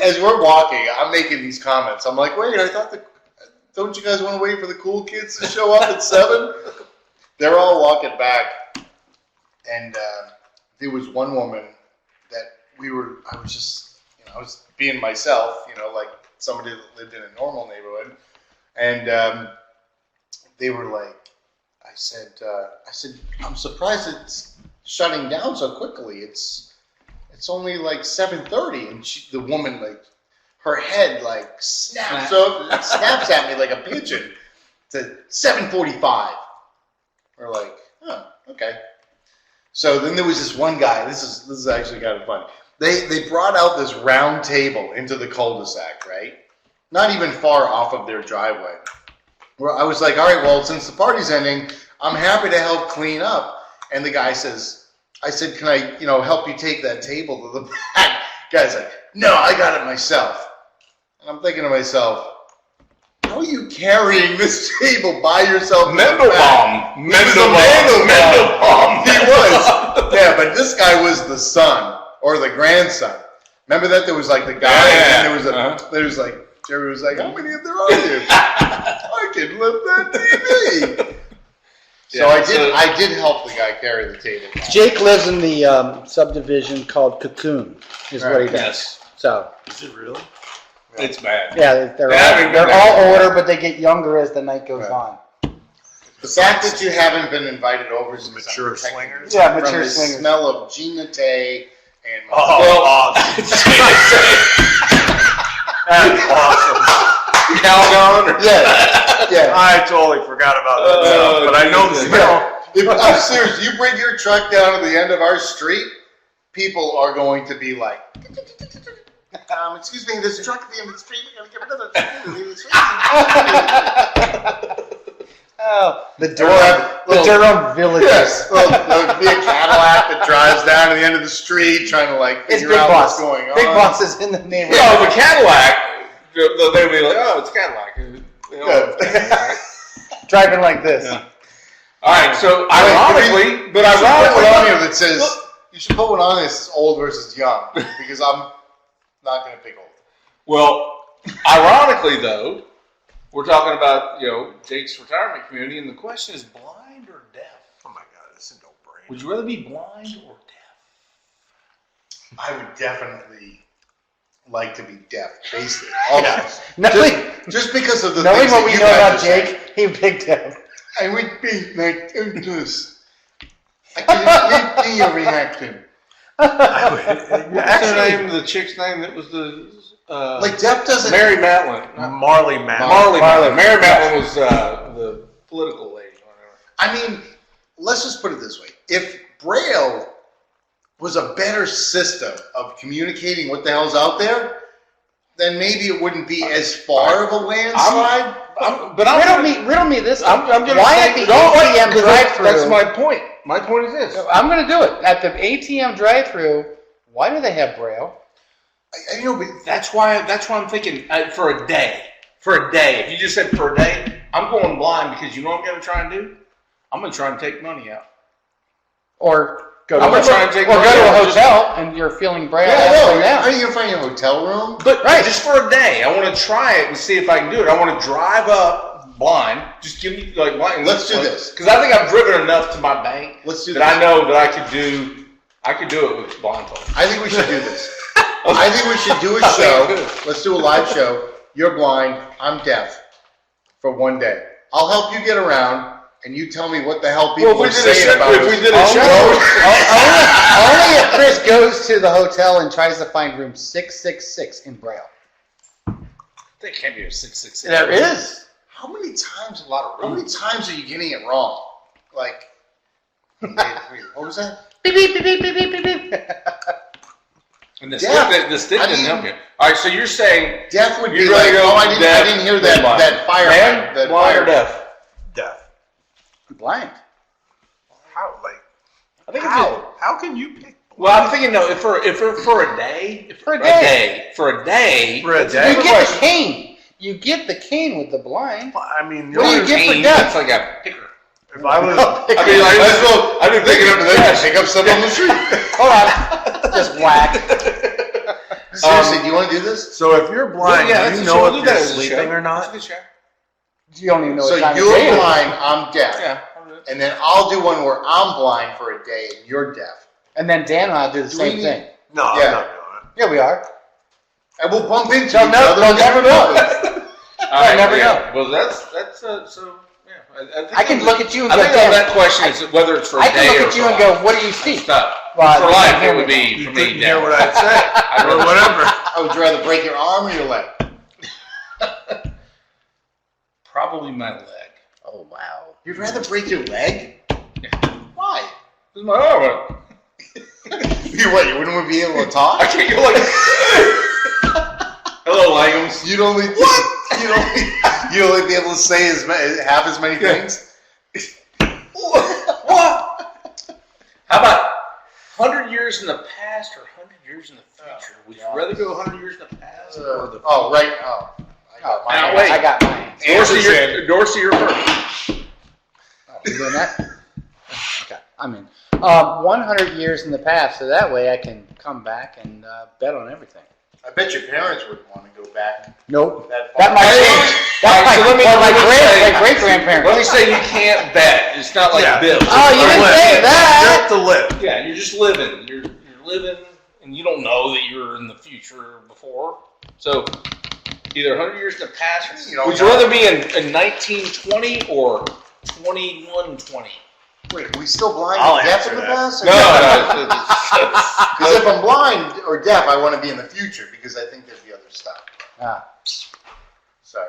As we're walking, I'm making these comments. I'm like, wait, I thought don't you guys want to wait for the cool kids to show up at 7? They're all walking back, and there was one woman that I was being myself, like somebody that lived in a normal neighborhood, and they were like, I said, I'm surprised it's shutting down so quickly. It's only like 7:30, and the woman, like, her head like snaps at me like a pigeon. To 7:45. We're like, oh, okay. So then there was this one guy. This is actually kind of funny. They brought out this round table into the cul-de-sac, right? Not even far off of their driveway. Where I was like, all right, well, since the party's ending, I'm happy to help clean up. And the guy says, I said, can I, help you take that table to the back? Guy's like, no, I got it myself. And I'm thinking to myself, how are you carrying this table by yourself? Mendelbaum. He was a Mendelbaum. He was. Yeah, but this guy was the son or the grandson. Remember that? There was like the guy, and there was like, Jerry was like, how many of there are you? I can lift that TV. So I did help the guy carry the table. Jake lives in the subdivision called Cocoon, is what he does. Yes. So, Is it really? It's bad. yeah, they're all older, but they get younger as the night goes on. The fact that you haven't been invited over is Mature swingers? Yeah, from mature the swingers. smell of Gina Tay and That's awesome. Calgon? yeah. I totally forgot about that stuff, but I know the smell. I'm serious. You bring your truck down to the end of our street, people are going to be like, excuse me, there's a truck at the end of the street. We're going to give another truck at the end of the street. Oh, the Durham Village. Yes, well, there'll be a Cadillac that drives down to the end of the street trying to It's figure Big out Boss. what's going on. Big Boss is in the neighborhood. No, the Cadillac, they'll be like, oh, it's Cadillac. Driving like this. Yeah. All right, so Put ironically, one on here that says, you should put one on this old versus young, because I'm not going to pick old. well, ironically though, we're talking about, Jake's retirement community, and the question is blind or deaf? Oh my God, this is a no-brainer. Would you rather be blind or deaf? I would definitely like to be deaf, basically. Just because of the Knowing things what that we you know guys about are saying. Jake, he picked him. I would be like this. I can't see your reaction. What's her name? The chick's name that was the Like deaf doesn't. Mary Matlin. Marley Matlin. Marley Matlin. Mary Matlin was the political lady. Or whatever. I mean, let's just put it this way: if Braille was a better system of communicating what the hell's out there, then maybe it wouldn't be as far of a landslide. Riddle me this. I'm gonna why say, at the no, wait, ATM 'cause drive-through? That's my point. My point is this. I'm going to do it at the ATM drive-through. Why do they have Braille? I know, but That's why I'm thinking for a day. For a day. If you just said for a day, I'm going blind because you know what I'm going to try and do? I'm going to try and take money out. Or go to, I'm gonna try and take or money go to a out, just- hotel and you're feeling Braille. yeah, halfway no. down. How are you gonna find a hotel room? But just for a day, I want to try it and see if I can do it. I want to drive up blind. Just give me blind. Let's do this. Because I think I've driven enough to my bank Let's do that this. I know that I could do it with blindfold. I think we should do this. I think we should do a show. Let's do a live show. You're blind. I'm deaf. For one day. I'll help you get around, and you tell me what the hell people are saying about it. If we did a show, Only if Chris goes to the hotel and tries to find room 666 in Braille. there can't be a 666. There is. How many times? A lot of How room. many times are you getting it wrong? Like, wait, what was that? Beep, beep, beep, beep, beep, beep, beep, beep. And the Deaf. stick I didn't mean- help you. All right, so you're saying Deaf would be you'd like, rather go oh, I didn't hear that blind. that fire. Man, that blind fire. or deaf? Deaf. Blind. How? Like, I think how? How can you pick? Well, I'm thinking no. If for a day, For a day. for a day, For a that's day? You good get the question. cane. You get the cane with the blind. I mean, What do you if get for Cane, deaf? That's like a picker. I was, I mean, like, Might as well. I've been Pick picking it up up the and then trash. pick up stuff on the street. Hold on. Just whack. Seriously, do you want to do this? so if you're blind, yeah, do that's you a know show. if We'll do you're that as a sleeping show. or That's a not? good show. You don't even know So what time you're of day it is. blind, I'm deaf. Yeah. And then I'll do one where I'm blind for a day and you're deaf. And then Dan and I'll do the Do same we- thing. No, Yeah. I'm not doing it. Yeah, we are. And we'll bump into They'll each know- other. they'll never know. All right, never yeah. Well, that's so. Yeah, I think I can look at you and I go, think on Dan, that question is whether it's for a I day can or look at you for and life. go, what do you see? Stop. Well, For you life, can't hear it would me. be You for me. couldn't hear down. what I said, or whatever. I would rather break your arm or your leg. Probably my leg. Oh, wow. You'd rather break your leg? Why? This is my arm. You what? You wouldn't be able to talk? I can't go like. Hello, Langhams. You'd only you'd only be able to say half as many things. What? How about 100 years in the past or 100 years in the future? Would you rather go 100 years in the past or the future? Oh, right. Oh, I got mine. Now, wait. I got mine. Dorsey, you're first. Oh, you doing that? Okay, I'm in. 100 years in the past, so that way I can come back and bet on everything. I bet your parents would want to go back Nope. that That far. might change. That might, so let me- or my let me say- great grandparents. Let me say you can't bet. It's not like Yeah. bills. Oh, you didn't say that. Just to live. Yeah, you're just living. You're living, and you don't know that you're in the future before. So either 100 years in the past. You don't Would you know. rather be in 1920 or 2120? Wait, are we still blind I'll and deaf answer in the that. past? No. Because if I'm blind or deaf, I want to be in the future because I think there's the other stuff. Ah. Sorry,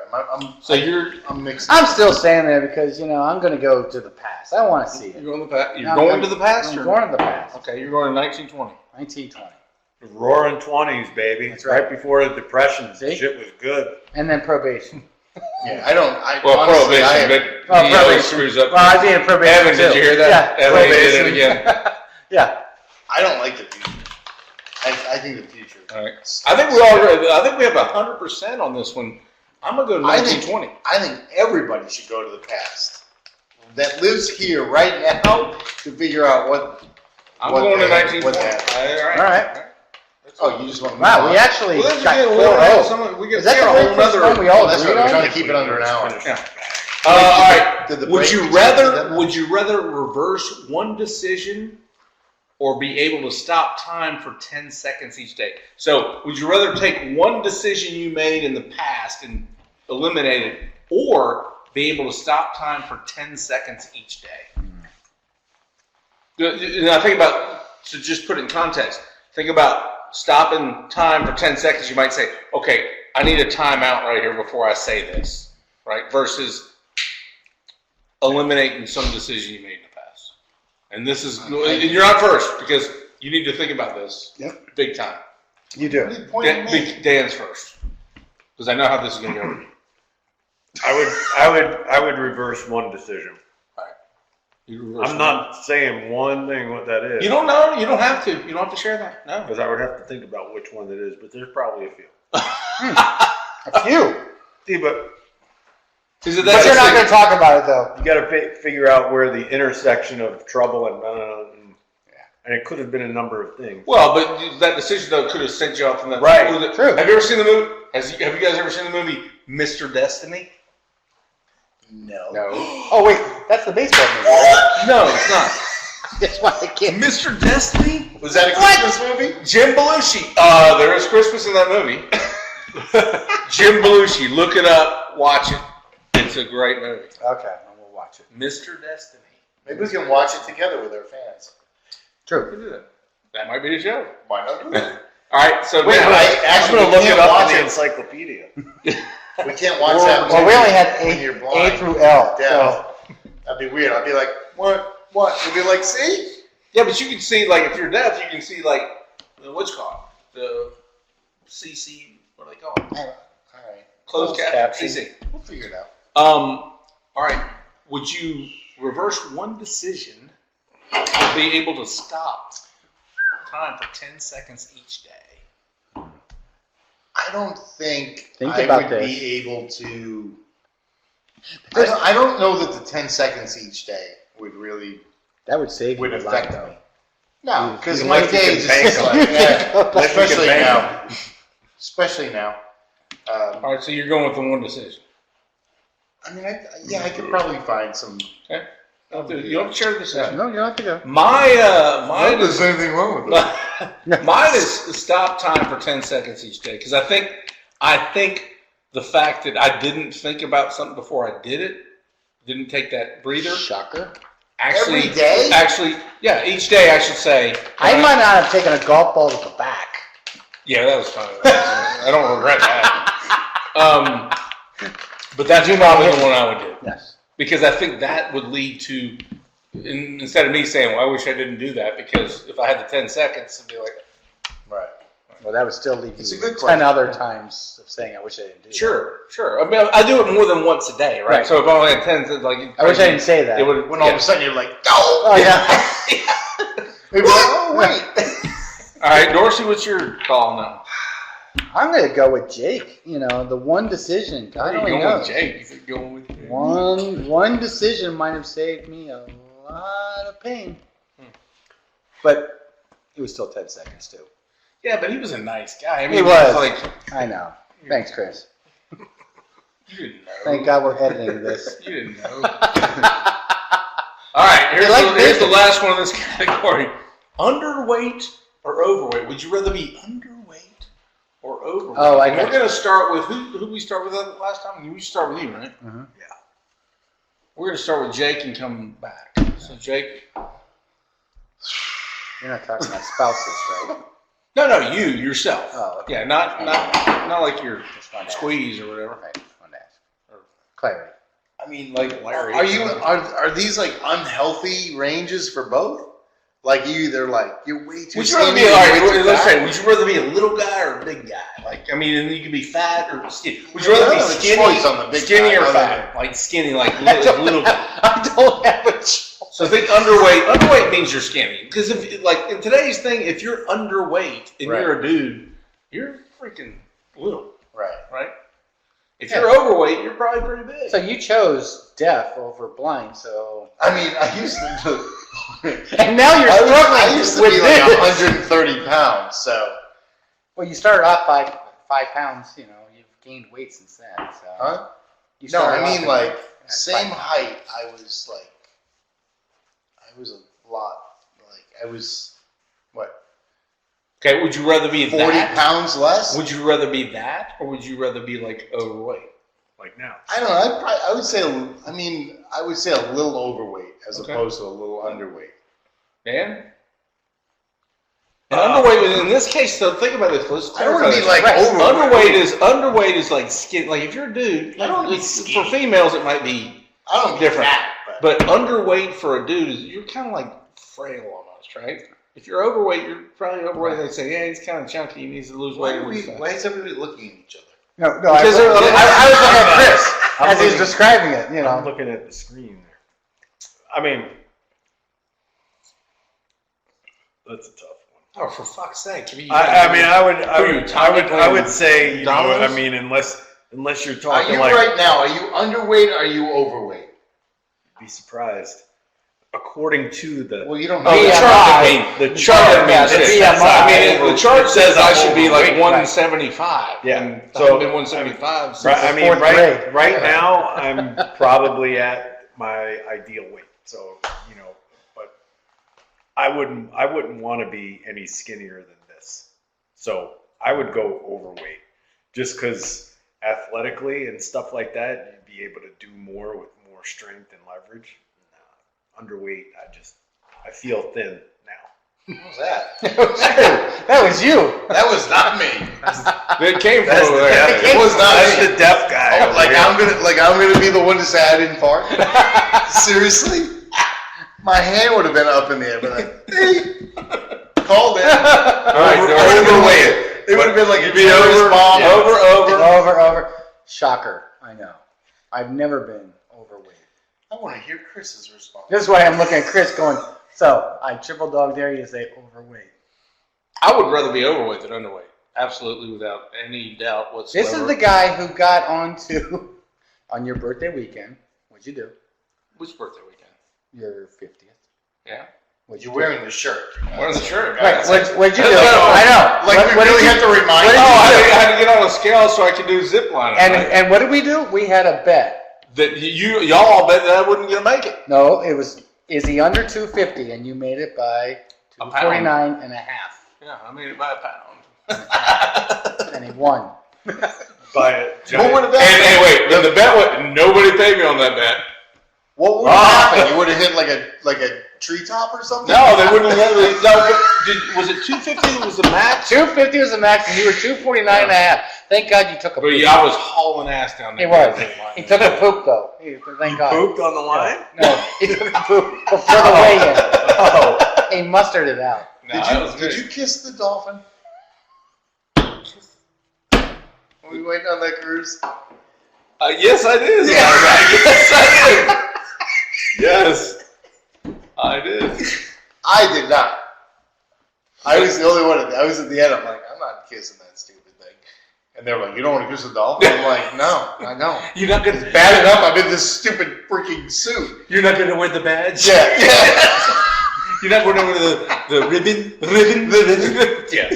So you're I'm mixed. I'm still staying there because, I'm going to go to the past. I want to see it. going to the past. You're No, going I'm- to the past. I'm or? going to the past. Okay, you're going to 1920. 1920. Roaring 20s, baby. That's right. Right before the Depression. See? Shit was good. And then probation. Yeah, I don't. I Well, honestly, prohibition, but Oh, he probation. always screws up. Well, I did a probation Evan, did too. you hear that? Yeah, Evan did it probation. again. Yeah. I don't like the future. I think the future. All right. I think we have 100% on this one. I'm gonna go to I think- 1920. I think everybody should go to the past that lives here right now to figure out what. I'm what going to the- 1920. what the- All right. All right. Oh, you just want. to Wow, move we on? actually Well, let's got get a 4-0. little. We Is get that a the whole very first nother. one we all That's agreed right. We're on? trying to keep it under an hour. Yeah. All right. Did the Would break- you rather reverse one decision or be able to stop time for 10 seconds each day? So, would you rather take one decision you made in the past and eliminate it, or be able to stop time for 10 seconds each day? Now, think about, to just put it in context, think about stopping time for 10 seconds. You might say, okay, I need a timeout right here before I say this, right? Versus eliminating some decision you made in the past. And this is, and you're not first because You need to think about this. Yep. Big time. You do. What are you pointing at me? Dan's first. Because I know how this is going to go. I would reverse one decision. I'm I'm not saying one thing what that is. You don't know. You don't have to. You don't have to share that. No. Because I would have to think about which one it is, but there's probably a few. A few. See, but Is it But that you're not going to talk about it, though. you got to figure out where the intersection of trouble and it could have been a number of things. Well, but that decision though could have sent you off from that. Right. True. Have you ever seen the movie? Have you guys ever seen the movie Mr. Destiny? No. No. Oh, wait. That's the baseball movie. Right? No, it's not. That's why I can't. Mr. Destiny? Was that a Christmas movie? Jim Belushi. There is Christmas in that movie. Jim Belushi. Look it up. Watch it. It's a great movie. Okay, we'll watch it. Mr. Destiny. Maybe we can watch it together with our fans. We True. can do that. That might be the show. Why not do that? All right. So Wait, now, I'm going to look it up in the encyclopedia. We can't watch that. Well, we only had when you're blind. A through L. Yeah. So. That'd be weird. I'd be like, what? You'd be like, see? yeah, but you can see like if you're deaf, you can see like what's it called the CC. What do they call it? All right. Closed Closed caption. caption. CC. We'll figure it out. All right. Would you reverse one decision to be able to stop time for 10 seconds each day? I don't think Think I about would this. be able to. I don't know that the 10 seconds each day would really That would save you a lot, affect though. me. No, because you my might days, think is bank like, on yeah, especially bank now. Especially now. All right, so you're going with the one decision. I mean, I could probably find some. Okay. You don't have to share the decision. No, you don't have to go. Mine is anything wrong with it. mine is stop time for 10 seconds each day because I think the fact that I didn't think about something before I did it, didn't take that breather. Shocker. Actually, Every day? Actually, yeah, each day I should say. I might not have taken a golf ball to the back. Yeah, that was fun. I don't regret that. But that's probably the one I would do. Yes. Because I think that would lead to, instead of me saying, well, I wish I didn't do that, because if I had the 10 seconds, it'd be like, Right. Well, that would still leave It's a you good 10 question. other times of saying, I wish I didn't do that. sure. I mean, I do it more than once a day, right? Right. So if I only had 10, it's like, I wish I didn't say that. it would, When all of a sudden you're like, no! Oh, yeah. They'd be like, oh, wait. All right, Dorsey, what's your call now? I'm going to go with Jake. You know, the one decision. God You're only going knows. with Jake. You're going with Jake. One decision might have saved me a lot of pain. But it was still 10 seconds, too. Yeah, but he was a nice guy. I mean, He was. Like, I know. Thanks, Chris. you didn't know. Thank God we're editing this. You didn't know. All right, here's the last one of this category. Underweight or overweight? Would you rather be underweight or overweight? Oh, I And we're got going to start with, who we start with last time? We start with you, right? Mhm. Yeah. We're going to start with Jake and come back. So, Jake. You're not talking about spouses, right? No, you, yourself. Oh, okay. Yeah, not like your Just wanted to squeeze or whatever. ask. Right, just wanted to ask. Or clarity. I mean, Like Larry. are these like unhealthy ranges for both? Like you either like you're way too Would you rather skinny be, or all way right, too let's fat? say, would you rather be a little guy or a big guy? Like, I mean, and you can be fat or skinny. Would you rather be I don't have a skinny, choice on the big skinny guy or other fat? Like skinny, like little guy. I don't have a choice. So think underweight. Underweight means you're skinny. Because if, like, in today's thing, if you're underweight and Right. you're a dude, you're freaking little, Right. right? If you're overweight, you're probably pretty big. So you chose deaf over blind, so. I mean, I used to. And now you're struggling I used to with be like this. 130 pounds, so. Well, you started off 5 pounds. You know, you've gained weight since then. So. Huh? You No, started I off mean at like at same 5 height. I was a lot. Like I was what? Okay, would you rather be 40 that? pounds less? Would you rather be that, or would you rather be like overweight? Like now. I don't know. I would say. I mean, I would say a little overweight as Okay. opposed to a little underweight. Dan? And underweight, in this case, though, think about this. Let's I don't clarify want to this. be like Underweight overweight. is like skin. Like if you're a dude, I don't like, be for skinny. females it might be I don't get different. fat, But underweight for a dude is you're kind of like frail almost, right? If you're overweight, you're probably overweight. They say, yeah, he's kind of chunky. He needs to lose weight. Why is everybody looking at each other? No, Because I was looking at Chris I'm as he's looking- describing it. I'm looking at the screen there. I mean, that's a tough one. Oh, for fuck's sake! I would say, Domino's? unless you're Are talking you like, right now? Are you underweight? Or are you overweight? be surprised. According to the Well, you don't Oh, know. the BMI. chart. The chart Yeah, means the it. BMI. I mean, the chart says I should be like Overweight, 175. Yeah. And So- I've been 175 since right, I mean, fourth grade. right now I'm probably at my ideal weight. So, but I wouldn't want to be any skinnier than this. So I would go overweight just because athletically and stuff like that, you'd be able to do more with more strength and leverage. Underweight, I feel thin now. What was that? That was you. That was not me. It came from That's over the there. deaf, It was not that's me. the deaf guy. Oh, over like here. I'm gonna be the one to say I didn't fart. Seriously, my hand would have been up in the air, but like, hey, called it. All right, so Overweight. It would have been like a You'd be terrorist bomb. Over. Shocker. I know. I've never been overweight. I want to hear Chris's response. This is why I'm looking at Chris going, so I triple dog dare you to say overweight. I would rather be overweight than underweight. Absolutely, without any doubt whatsoever. This is the guy who got onto, on your birthday weekend, what'd you do? Which birthday weekend? Your 50th. Yeah. What'd You're you do? wearing the shirt. Wearing the shirt. Right, what'd you do? That's I know. Like we What did really you- have to remind what you. did Oh, I had to get on a scale so I could do zip lining. And what did we do? We had a bet. that y'all all bet that I wasn't gonna make it. No, it was, is he under 250? And you made it by A pound. 249 and a half. Yeah, I made it by a pound. And he won. By a What giant- would have And wait, and the bet was nobody paid me on that bet. What would have happened? You would have hit like a treetop or something? No, they wouldn't let me. No, was it 250 was the max? 250 was the max, and you were 249 and a half. Thank God you took a But poop. yeah, I was hauling ass down He there. was. He took a poop, though. Thank God. Pooped on the line? No, he took a poop before the weigh-in. Oh. He mustered it out. No, that was Did good. you kiss the dolphin? Were we waiting on that cruise? Yes, I did. Yeah. Yes, I did. I did not. I was the only one. I was at the end. I'm like, I'm not kissing that stupid thing. And they're like, you don't want to kiss the dolphin? I'm like, no, I don't. You're not gonna It's bad enough I'm in this stupid freaking suit. You're not gonna win the badge. Yeah. You're not gonna win the ribbon. Yeah.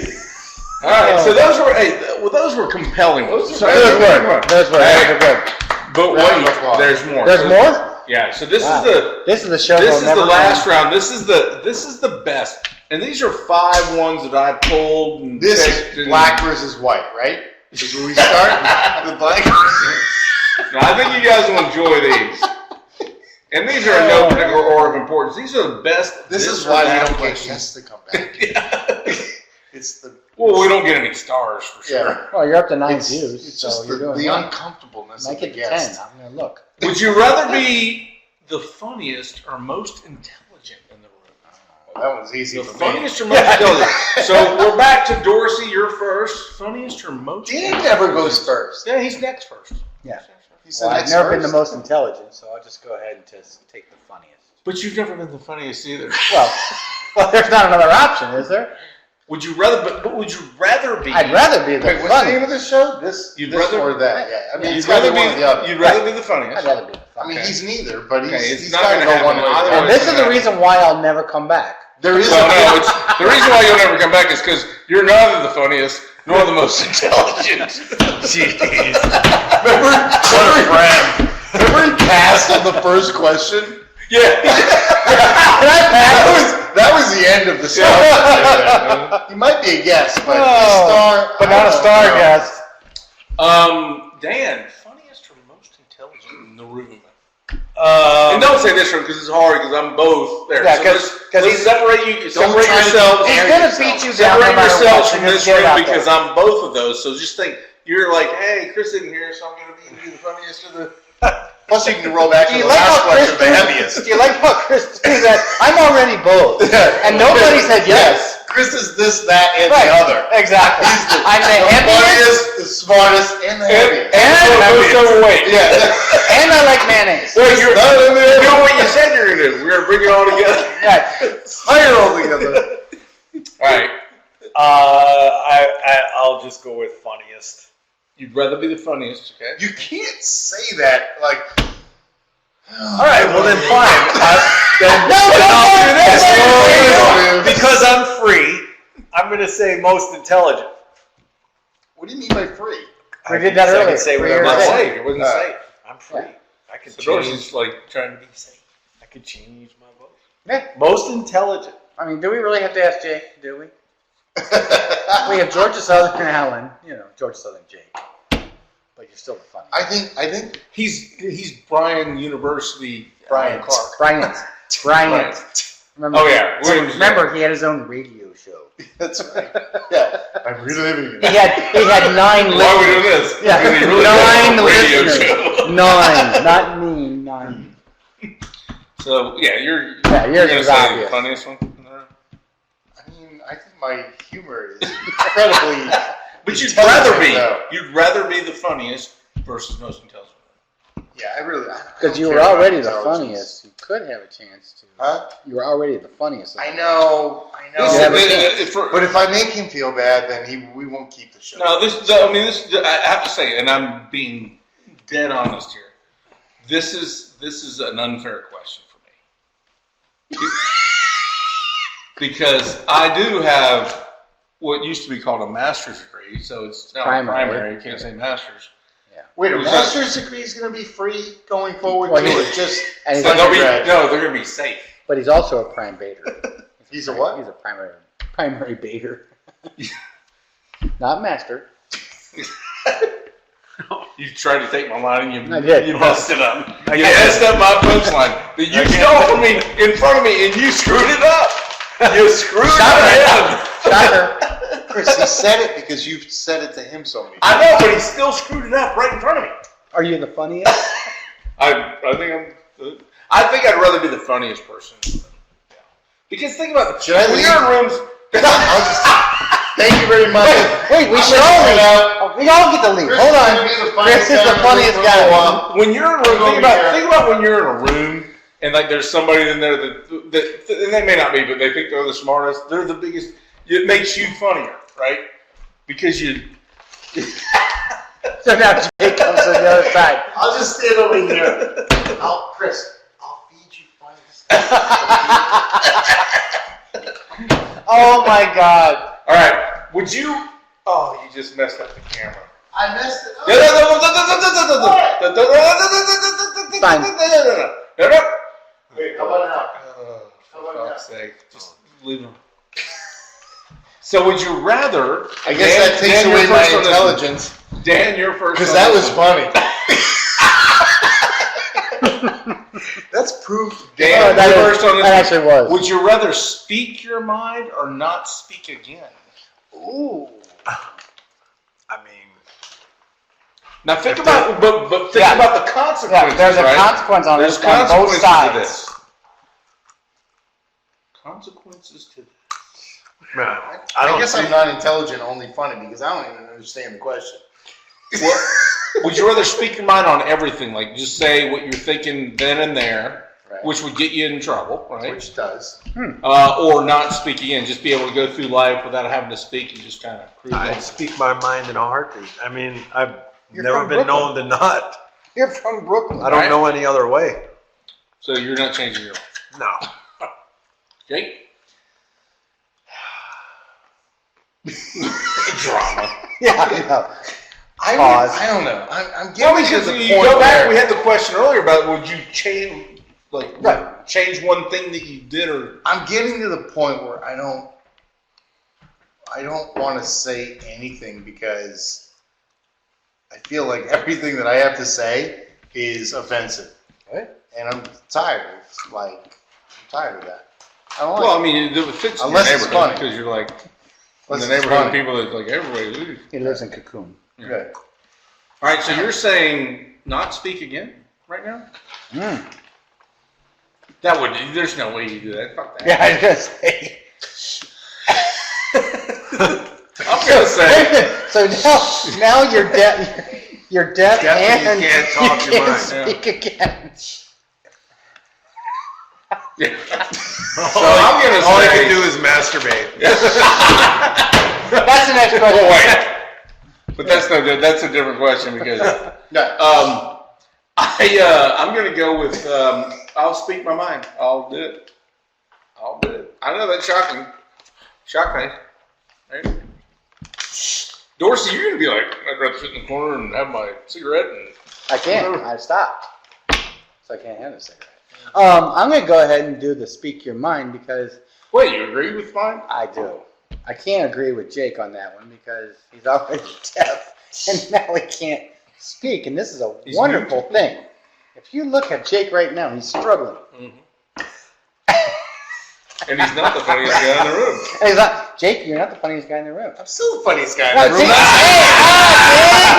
All right. So those were compelling ones. Those were good. But Round of wait, applause. there's more. There's more? Yeah. So this Wow. is the. This is the show. This we'll is never the last end. round. This is the best. And these are 5 ones that I pulled. And This picked is and- black versus white, right? This is where we start with black versus. No, I think you guys will enjoy these. And these are in no particular order of importance. These are the best. This is or why we that don't get questions. guests to come back. Yeah. It's the Well, we don't get any stars for sure. yeah. Well, you're up to 9 It's, views, it's so just you're the doing well. uncomfortableness Make of the it 10. guest. I'm going to look. Would you rather be the funniest or most intelligent in the room? Well, that one's easy The for me. funniest or most intelligent? So we're back to Dorsey. You're first. Funniest or most? Dan never goes first. Yeah, he's next first. Yeah. He said Well, I've next never been first. the most intelligent, so I'll just go ahead and just take the funniest. But you've never been the funniest either. Well, there's not another option, is there? Would you rather? But would you rather be? I'd rather be the Wait, what's the name of funniest. the show? This, You'd this rather- or that? Yeah, I mean, You'd it's got to rather be one or the other. be. You'd rather be the funniest. I'd rather be the I mean, funniest. he's neither, but Okay, it's he's not got to gonna go one happen way or either the way. And other. this is the reason why I'll never come back. There is Well, a no, it's the reason why you'll never come back is because you're neither the funniest nor the most intelligent. Jeez. Remember in cast on the first question? Yeah. That was the end of the show. He might be a guest, but a star. But not a star No. guest. Dan, funniest or most intelligent in the room? And Um, don't say this one because it's hard because I'm both there. Yeah, So 'cause let's he's- separate you. Separate try to yourselves. He's He's going to yourself. beat you down no Separate matter yourselves what. from So this just get it room out because there. I'm both of those. So just think you're like, hey, Chris isn't here, so I'm going to be the funniest of the. Plus, you can roll back to Do you the like last how Chris question, the heaviest. Do you like how Chris do that? I'm already both. And nobody said yes. Chris is this, that, and Right. the other. Exactly. He's the I'm the heaviest. funniest, the smartest, and the heaviest. And most overweight. Yeah. And I like mayonnaise. Well, you're None of it. doing what you said you're gonna do. We're gonna bring it all together. Right. Higher all together. All right. I'll just go with funniest. You'd rather be the funniest, okay? You can't say that like. All right, well then fine. Then No, I'll do this. Because I'm free, I'm going to say most intelligent. What do you mean by free? We did that I earlier. can say Free whatever or I Not want. safe. It wasn't safe. I'm free. I can The door's change. just like trying to be safe. I could change my vote. Yeah. Most intelligent. I mean, do we really have to ask Jake? Do we? We have Georgia Southern Alan, Georgia Southern Jake. But you're still the funny. I think He's Bryan University. Bryant. Clark. Bryant. Remember? Oh yeah. Remember, he had his own radio show. that's right. Yeah, I'm reliving He it. had 9 Why are we listeners. doing this? Yeah, Because he really 9 does a radio listeners. show. 9, not me. 9. So yeah, you're Yours gonna is say obvious. the funniest one. I mean, I think my humor is incredibly. But you'd intelligent, rather be though. you'd rather be the funniest versus most intelligent. Yeah, I really. Because you were already the funniest. You could have a chance to. Huh? You were already the funniest. I know. Yeah, But if I make him feel bad, then we won't keep the show. No, I have to say, and I'm being dead honest here. This is an unfair question for me. Because I do have what used to be called a master's degree, so it's now primary. You can't say master's. Wait, a master's degree is going to be free going forward, Well, too, he- or just and he's So undergrad? they're going to be safe. But he's also a prime baiter. He's a what? He's a primary baiter. Not master. You tried to take my line and I did. you messed it up. You messed up my punchline that you stole from me in front of me and you screwed it up. You screwed it up. Shocker. Chris, he said it because you've said it to him so many times. I know, but he still screwed it up right in front of me. Are you the funniest? I think I'd rather be the funniest person. Because think about it. Should I when leave? you're in rooms. Thank you very much. Wait, we I'm should all listening leave. up. We all get to leave. Chris Hold is on. gonna be the Chris is the funniest guy. When you're in a room, think about when you're in a room and like there's somebody in there that and they may not be, but they think they're the smartest. They're the biggest. It makes you funnier, right? Because you. So now Jake comes to the other side. I'll just stand over here. Chris, I'll feed you funniest. Oh my God. All right. Would you? Oh, you just messed up the camera. I messed it up. Fine. No. Wait, how about now? For fuck's sake, just leave him. So would you rather? I guess that takes Dan, away you're my first on this one. intelligence. Dan, you're first. Because on that this was one. funny. That's proof. Dan, you're first on this That one. actually was. Would you rather speak your mind or not speak again? Ooh. I mean, Now think about, but think about the consequences. Yeah, there's a right? consequence on There's this on both consequences to sides. this. Consequences to this. I guess I'm not intelligent, only funny, because I don't even understand the question. Would you rather speak your mind on everything, like just say what you're thinking then and there, Right. which would get you in trouble, right? Which does. Or not speak again, just be able to go through life without having to speak and just kind of cruise I on. speak my mind in a heartbeat. I mean, I've You're never from been known Brooklyn. to not. You're from Brooklyn. I don't Right. know any other way. So you're not changing your life. No. Jake? Drama. Yeah, I know. I don't know. I'm Well, getting to because the you point go back, where we had the question earlier about would you change, like, Right. change one thing that you did or. I'm getting to the point where I don't want to say anything because I feel like everything that I have to say is offensive. Right. And I'm tired. I'm tired of that. I don't like Well, it. I mean, it fits in Unless your it's neighborhood funny. because you're like, in Unless the it's neighborhood of funny. people that like everybody. Ooh. He lives in Cocoon. Good. All right, so you're saying not speak again? right now? Mm. That would. There's no way you do that. Fuck that. Yeah, I was gonna say. I'm gonna say. So now you're deaf. You're deaf and you can't talk you your can't mind. speak again. Yeah. So I'm gonna all I say. can do is masturbate. That's the next question. Oh, wait. But that's no good. That's a different question because I'm gonna go with I'll speak my mind. I'll do it. I know that's shocking. Shocking, right? Dorsey, you're gonna be like, I'd rather sit in the corner and have my cigarette and I can't. I stopped, so I can't have a cigarette. I'm gonna go ahead and do the speak your mind because wait, you agree with mine? I do. I can't agree with Jake on that one because he's already deaf and now he can't speak, and this is a wonderful thing. If you look at Jake right now, he's struggling. Mm-hmm. And he's not the funniest guy in the room. And he's like, Jake, you're not the funniest guy in the room. I'm still the funniest guy No, in the room. Jake,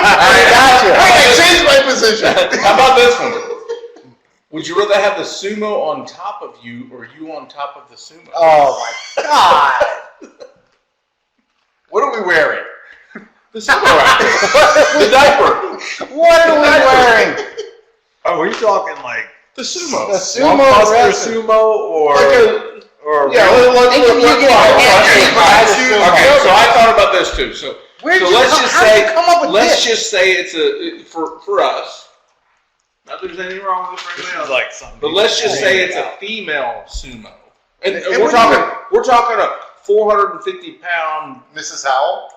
I got you. I changed my position. How about this one? Would you rather have the sumo on top of you or you on top of the sumo? Oh my God! What are we wearing? The sumo outfit. The diaper. What are we wearing? Oh, are you talking like The sumo. The sumo Buster wrestler. sumo or Yeah, let's Think if you get a handshake by the sumo. Okay, so I thought about this too. So How'd you come up with let's this? just say it's for us. Not that there's anything wrong with this right now. like something? But let's just say it's a female sumo, and And we're talking a 450-pound. Mrs. Howell?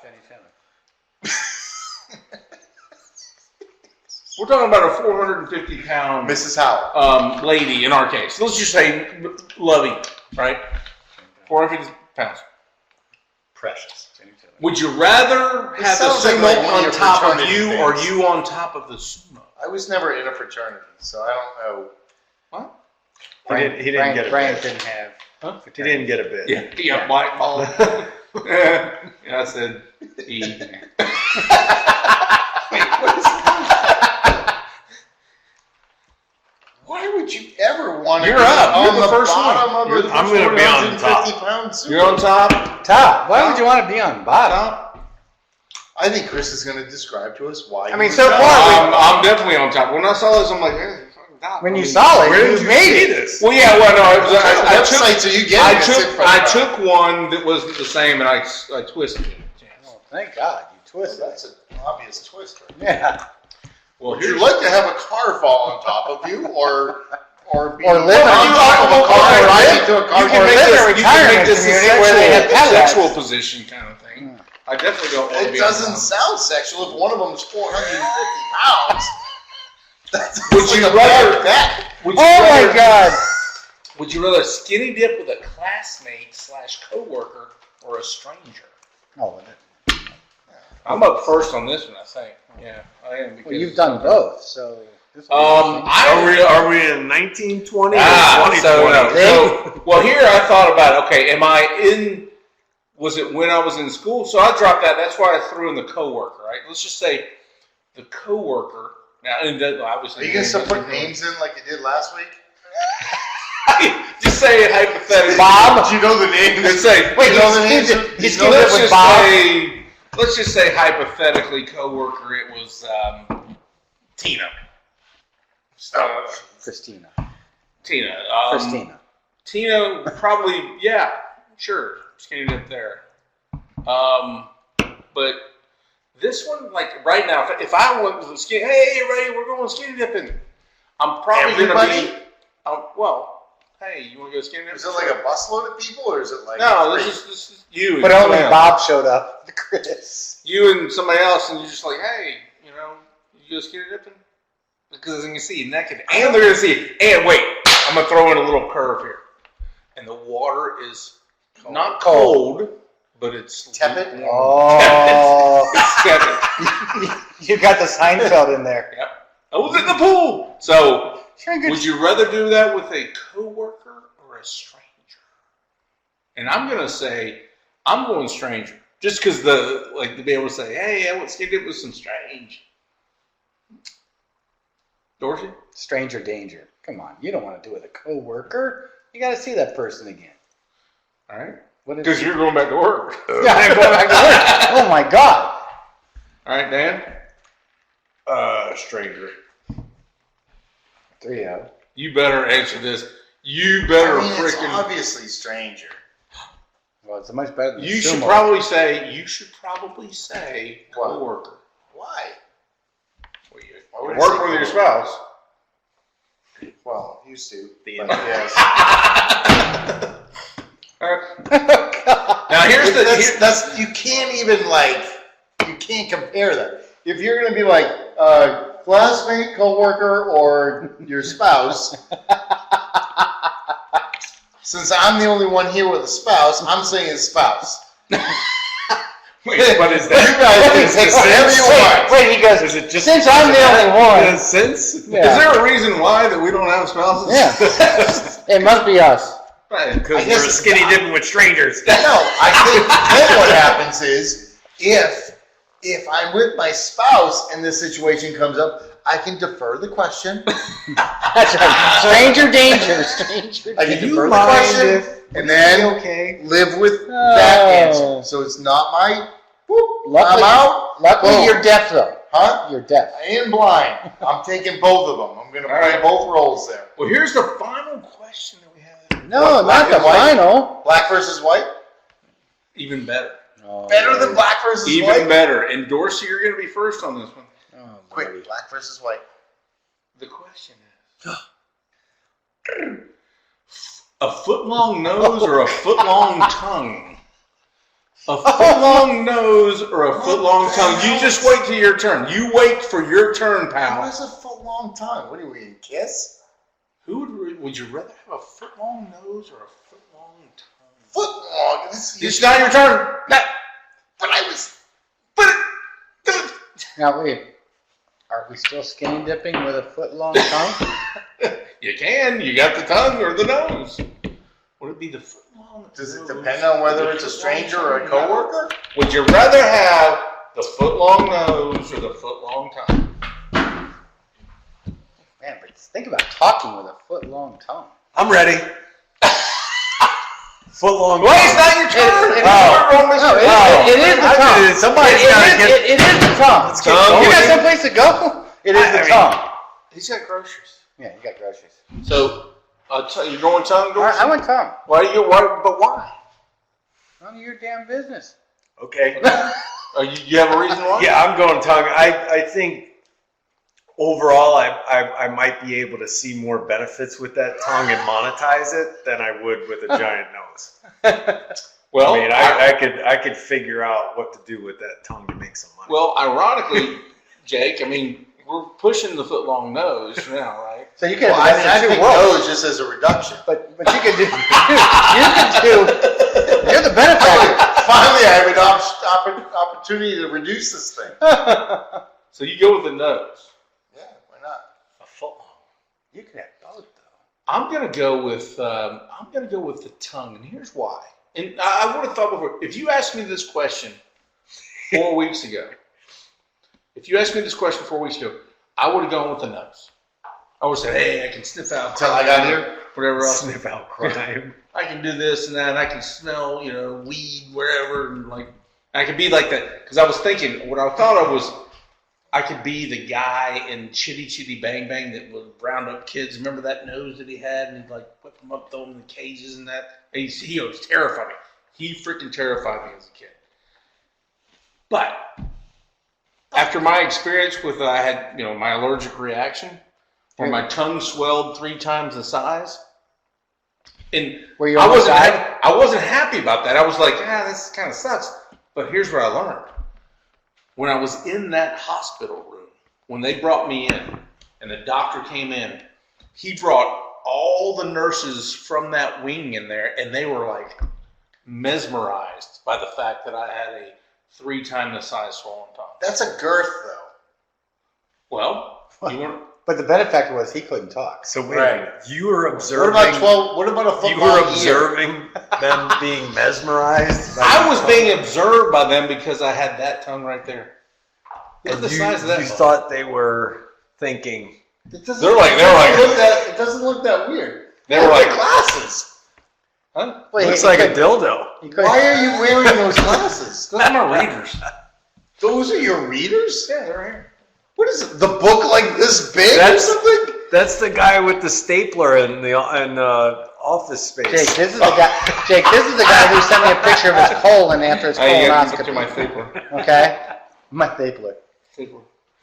We're talking about a 450-pound Mrs. Howell. lady in our case. Let's just say Lovey, right? 450 pounds. Precious. Would you rather have the sounds like sumo one of on your top of fraternity you or things. you on top of the sumo? I was never in a fraternity, so I don't know. What? He didn't get a Brian bit. didn't have. He didn't get a bit. Yeah, Mike Ball. Yeah, I said E. Why would you ever want to You're be up. on You're the the first bottom one. of a I'm gonna be on top. 450-pound sumo? You're on top. Top. Why would you want to be on bottom? Top. I think Chris is going to describe to us why. I mean, he so was far top. I'm definitely on top. When I saw this, I'm like, hey, fucking top. When I you mean, saw it, Where did you you made see it. this? Well, yeah, well, no, What kind of I took. websites are you getting? I took one that wasn't the same, and I twisted it. Oh, thank God you twisted. That's an obvious twist. Right? Yeah. Well, Would you like to have a car fall on top of you, or be Or live on on top of a car, or right live- into a car? You can Or make live in this, a you can retirement make this a community where they have sexual, pellets. sexual position kind of thing. I definitely don't want to It be doesn't on top. sound sexual if one of them's 450 pounds. That's Would like you a rather- bad bet. Would you Oh my rather- God. Would you rather skinny dip with a classmate / coworker or a stranger? Oh, I'm up first on this one, I think. Yeah, I am. Because well, you've done both, so. this will be interesting. Are we in 1920 or So, 2020? so, well, here I thought about, okay, was it when I was in school? So I dropped that. That's why I threw in the coworker, right? Let's just say the coworker. Now, and obviously, Are you going to start putting names in like you did last week? Just say it hypothetically. Bob? Do you know the names? Let's say, Wait, you know the he's- names? he's You know gonna let's with just Bob? say, let's just say hypothetically, coworker. It was Tina. Christina. Tina. Christina. Tina, probably, yeah, sure, skinny dip there. But this one, like right now, if I went to skinny, hey, Ray, we're going skinny dipping. I'm probably going to Everybody? be, well, hey, you want to go skinny dipping? Is it like a busload of people, or is it like No, three? this is you. And But only somebody else. Bob showed up. Chris. You and somebody else, and you're just like, hey, you go skinny dipping? Because they're going to see you naked. And they're going to see, and wait, I'm going to throw in a little curve here. And the water is not cold, but it's Tepid? lukewarm. Oh. It's tepid. You got the Seinfeld in there. Yep. I was in the pool. So, Sure, good. would you rather do that with a coworker or a stranger? And I'm going to say, I'm going stranger. Just because to be able to say, hey, I went skinny dip with some strange. Dorsey? Stranger danger. Come on, you don't want to do it with a coworker. You got to see that person again. All right. What is Because you're going back to work. Yeah, I'm going back to work. Oh my God. All right, Dan? Stranger. 3-0. You better answer this. You better I mean, it's freaking. obviously stranger. Well, it's much better than You should sumo. probably say What? coworker. Why? Well, you Why would I work say with your coworker? spouse. Well, used to. The But end. yes. All right. Now here's the. That's you can't even you can't compare that. If you're gonna be like classmate, coworker, or your spouse, since I'm the only one here with a spouse, I'm saying spouse. Wait, what is You guys can say whatever you want. Wait, he goes, Is it just since I'm the only one. Since? Yeah. Is there a reason why that we don't have spouses? Yeah. It must be us. Right. Because I guess we're skinny dipping with strangers. No, I think then what happens is if I'm with my spouse and this situation comes up, I can defer the question. That's right. Stranger danger. Stranger I danger. can defer the question and then Okay. live with that Oh. answer. So it's not my whoop, Luckily- I'm out. Luckily, Boom. you're deaf, though. Huh? You're deaf. I am blind. I'm taking both of them. I'm going to All play right. both roles there. Well, here's the final question that we have. No, What, not black the and white? final. Black versus white? Even better. Oh, Better than Lord. black versus Even white? better. And Dorsey, you're going to be first on this one. Oh, Quick, Lordy. black versus white. The question is a foot long nose or a foot long tongue? A foot long nose or a foot long tongue? You just wait till your turn. You wait for your turn, What pal. is a foot long tongue? What are we in kiss? Who would you rather have a foot long nose or a foot long tongue? Foot long. It's not your turn. But I was. Now, wait. Are we still skinny dipping with a foot long tongue? You can. You got the tongue or the nose. Would it be the foot long? Does it nose depend on whether the it's a foot stranger long or a tongue? coworker? Would you rather have the foot long nose or the foot long tongue? Man, but think about talking with a foot long tongue. I'm ready. Foot long. Wait, it's not your turn. It- It's your wrong, Mr. No, Wow. it is the I tongue. did it. Somebody's It gotta is- get- it is the tongue. Let's get You going. got someplace to go? It is I the mean- tongue. He's got groceries. Yeah, you got groceries. So, you're going tongue, Dorsey? I went tongue. Why do you? Why? But why? None of your damn business. Okay. You have a reason why? Yeah, I'm going tongue. I think overall I might be able to see more benefits with that tongue and monetize it than I would with a giant nose. Well, I mean, I could figure out what to do with that tongue to make some money. well, ironically, Jake, I mean, we're pushing the foot long nose now, right? So you can Well, I mean, I two think worlds. nose just as a reduction. But you could do. You could do. You're the benefactor. Finally, I have an opportunity to reduce this thing. So you go with the nose. Yeah, why not? a foot long. You can have both, though. I'm gonna go with the tongue, and here's why. And I would have thought before, if you asked me this question 4 weeks ago, I would have gone with the nose. I would have said, hey, I can sniff out Until I got here? whatever else. Sniff out crime. I can do this and that. And I can smell, weed wherever, and like I could be like that. Because I was thinking, what I thought of was, I could be the guy in Chitty Chitty Bang Bang that would round up kids. Remember that nose that he had, and he'd like whip them up, throw them in the cages and that. And he was terrified me. He freaking terrified me as a kid. But after my experience with, I had my allergic reaction, where my tongue swelled 3 times the size. And Were you I on the wasn't, side? I wasn't happy about that. I was like, this kind of sucks. But here's what I learned. When I was in that hospital room, when they brought me in and the doctor came in, he brought all the nurses from that wing in there, and they were like mesmerized by the fact that I had a 3 times the size swollen tongue. That's a girth, though. Well, you weren't. But the benefactor was he couldn't talk. So wait, Right. a minute. You were What observing. about 12? What about a foot You long were ear? observing them being mesmerized. by I the was tongue? being observed by them because I had that tongue right there. Look at And the size of that. you bone. thought they were thinking, It doesn't, They're like- it doesn't look that weird. They were Look at like- glasses. Huh? Wait, Looks he like a could- dildo. he could- Why are you wearing those glasses? Those are my readers. Those are your readers? Yeah, they're right here. What is it? The book like this big That's- or something? That's the guy with the stapler in the office space. Jake, this is the guy. Jake, this is the guy who sent me a picture of his colon after his Hey, you have to picture my colonoscopy. stapler. Okay, my stapler.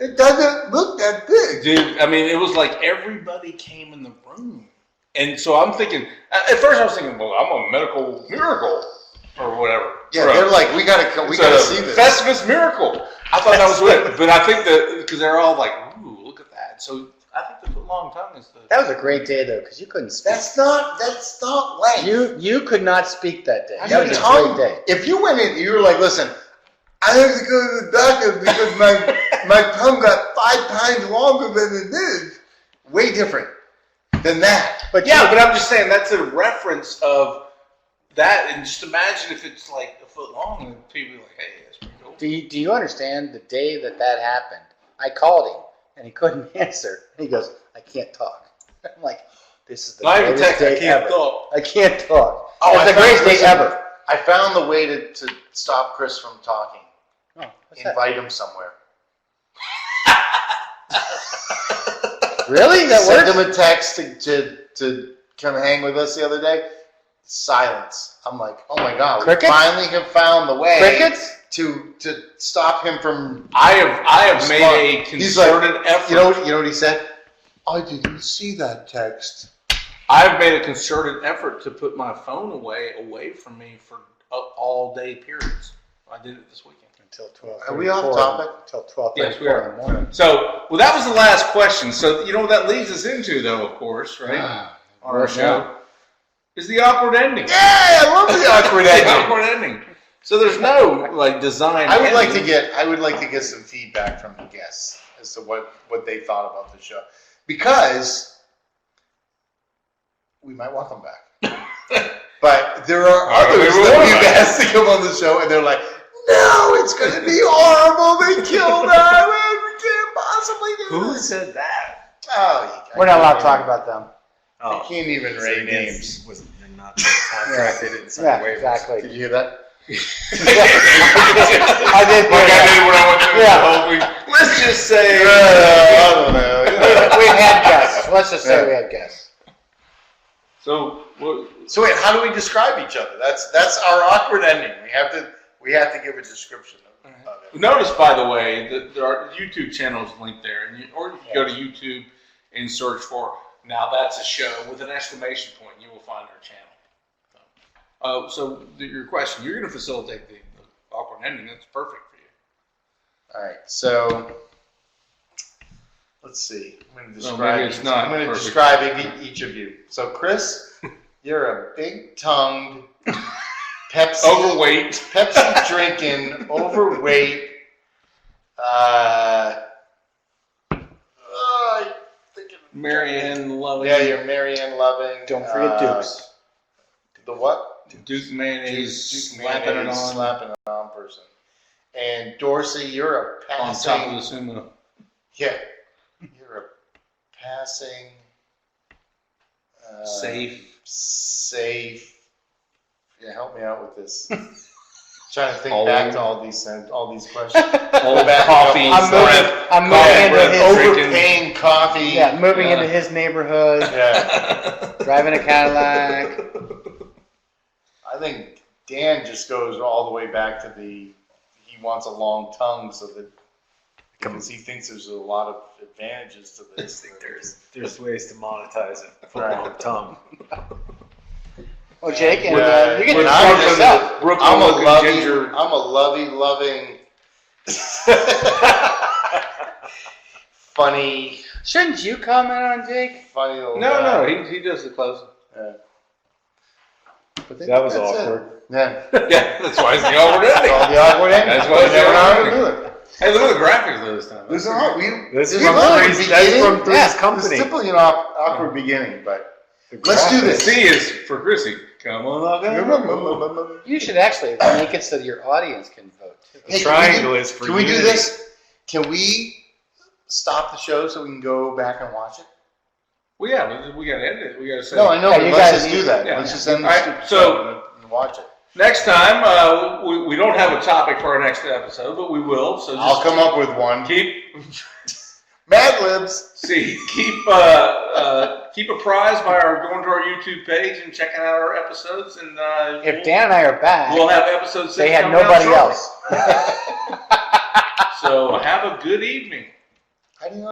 It doesn't look that big. Dude, I mean, it was like everybody came in the room. And so I'm thinking, at first I was thinking, well, I'm a medical miracle or whatever. Yeah, Or they're like, we gotta see this. Festivus miracle. I thought that was weird. But I think that, because they're all like, ooh, look at that. So I think the foot-long tongue is the... That was a great day though, because you couldn't speak. That's not length. You could not speak that day. Your That was a tongue, great day. if you went in, you were like, listen, I have to go to the doctor because my tongue got 5 times longer than it is. Way different than that. But Yeah, but I'm just saying that's a reference of that. And just imagine if it's like a foot long and people are like, hey, that's pretty cool. do you understand the day that happened? I called him and he couldn't answer. He goes, I can't talk. I'm like, this is the Not even greatest text, I day can't ever. talk. I can't talk. Oh, It's I the found- greatest day listen. ever. I found the way to stop Chris from talking. Oh, what's that? Invite him somewhere. Really? That Send works? him a text to come hang with us the other day. Silence. I'm like, oh my god, Crickets? we finally have found the way Crickets? to stop him from. I have made a He's like, concerted effort. You know what he said? I didn't see that text. I've made a concerted effort to put my phone away from me for all day periods. I did it this weekend. Until 12. Are we off topic? Until 12:34 Yes, we in are. the morning. So, well, that was the last question. So, you know what that leads us into, though, of course, right? On our show is the awkward ending. Yeah, I love the awkward The ending. awkward ending. So there's no like design. I would like to ending. get some feedback from the guests as to what they thought about the show, because we might want them back. But there are others that we've asked to come on the show, and they're like, "No, it's going to be horrible. They killed her. We can't possibly do Who this." said that? Oh, We're not allowed to talk about them. I can't even So rate against- names. Was they're not contracted in some Yeah, way. exactly. Did you hear that? I did. Like I did when I went through Yeah. the whole week. Let's just say. I don't know. We had guests. Let's just say we had guests. So, what, So wait, how do we describe each other? That's our awkward ending. We have to give a description of it. notice, by the way, that our YouTube channel is linked there, and or you can go to YouTube and search for "Now That's a Show" with an exclamation point. You will find our channel. So your question, you're going to facilitate the awkward ending. That's perfect for you. All right, so let's see. I'm going to No, describe. maybe it's not I'm going to perfect. describe each of you. So Chris, you're a big-tongued, Pepsi drinking, overweight. Marianne loving. Yeah, you're Marianne loving. Don't forget Dukes. The what? Duke mayonnaise, Duke slapping it on slapping it on person. And Dorsey, you're a on passing. top of the sumo. Yeah, you're a passing. Safe. Yeah, help me out with this. Trying to think Old. back to all these questions. Old back- coffee, I'm breath, moving into his. drinking. Overpaying coffee. Yeah, moving Yeah. into his neighborhood, Yeah. driving a Cadillac. I think Dan just goes all the way back to he wants a long tongue so that because he thinks there's a lot of advantages to I this. think there's ways to monetize it for a Right. long tongue. Well, Jake, and Yeah. you get When to I'm promote in yourself. Brooklyn I'm a looking loving, ginger. I'm a loving, funny Shouldn't you comment on Jake? little No, guy. he does the closing. Yeah. But That was that's it. awkward. Yeah. Yeah, that's why it's the awkward ending. All the awkward ending. That's why it's the Never know how awkward to do ending. it. Hey, look at the graphics of this time. This is all we. This is we love from the Three's, that's beginning. from Three's Yeah, Company. It's simply an awkward beginning, but let's do The this. C is for Chrissy. Come on, up. You should actually make it so your audience can vote too. The triangle is for Can we do unity. this? Can we stop the show so we can go back and watch it? Well, yeah, we got to end it. We got to say. No, I know, Yeah, but you let's guys just do need- that. yeah. Let's just end the Alright, stupid so- show and watch it. Next time, we don't have a topic for our next episode, but we will. So just I'll come up with one. keep Mad Libs. keep apprised by going to our YouTube page and checking out our episodes. And If Dan and I are back, we'll have episode 6 they had coming out nobody shortly. else. So have a good evening. How do you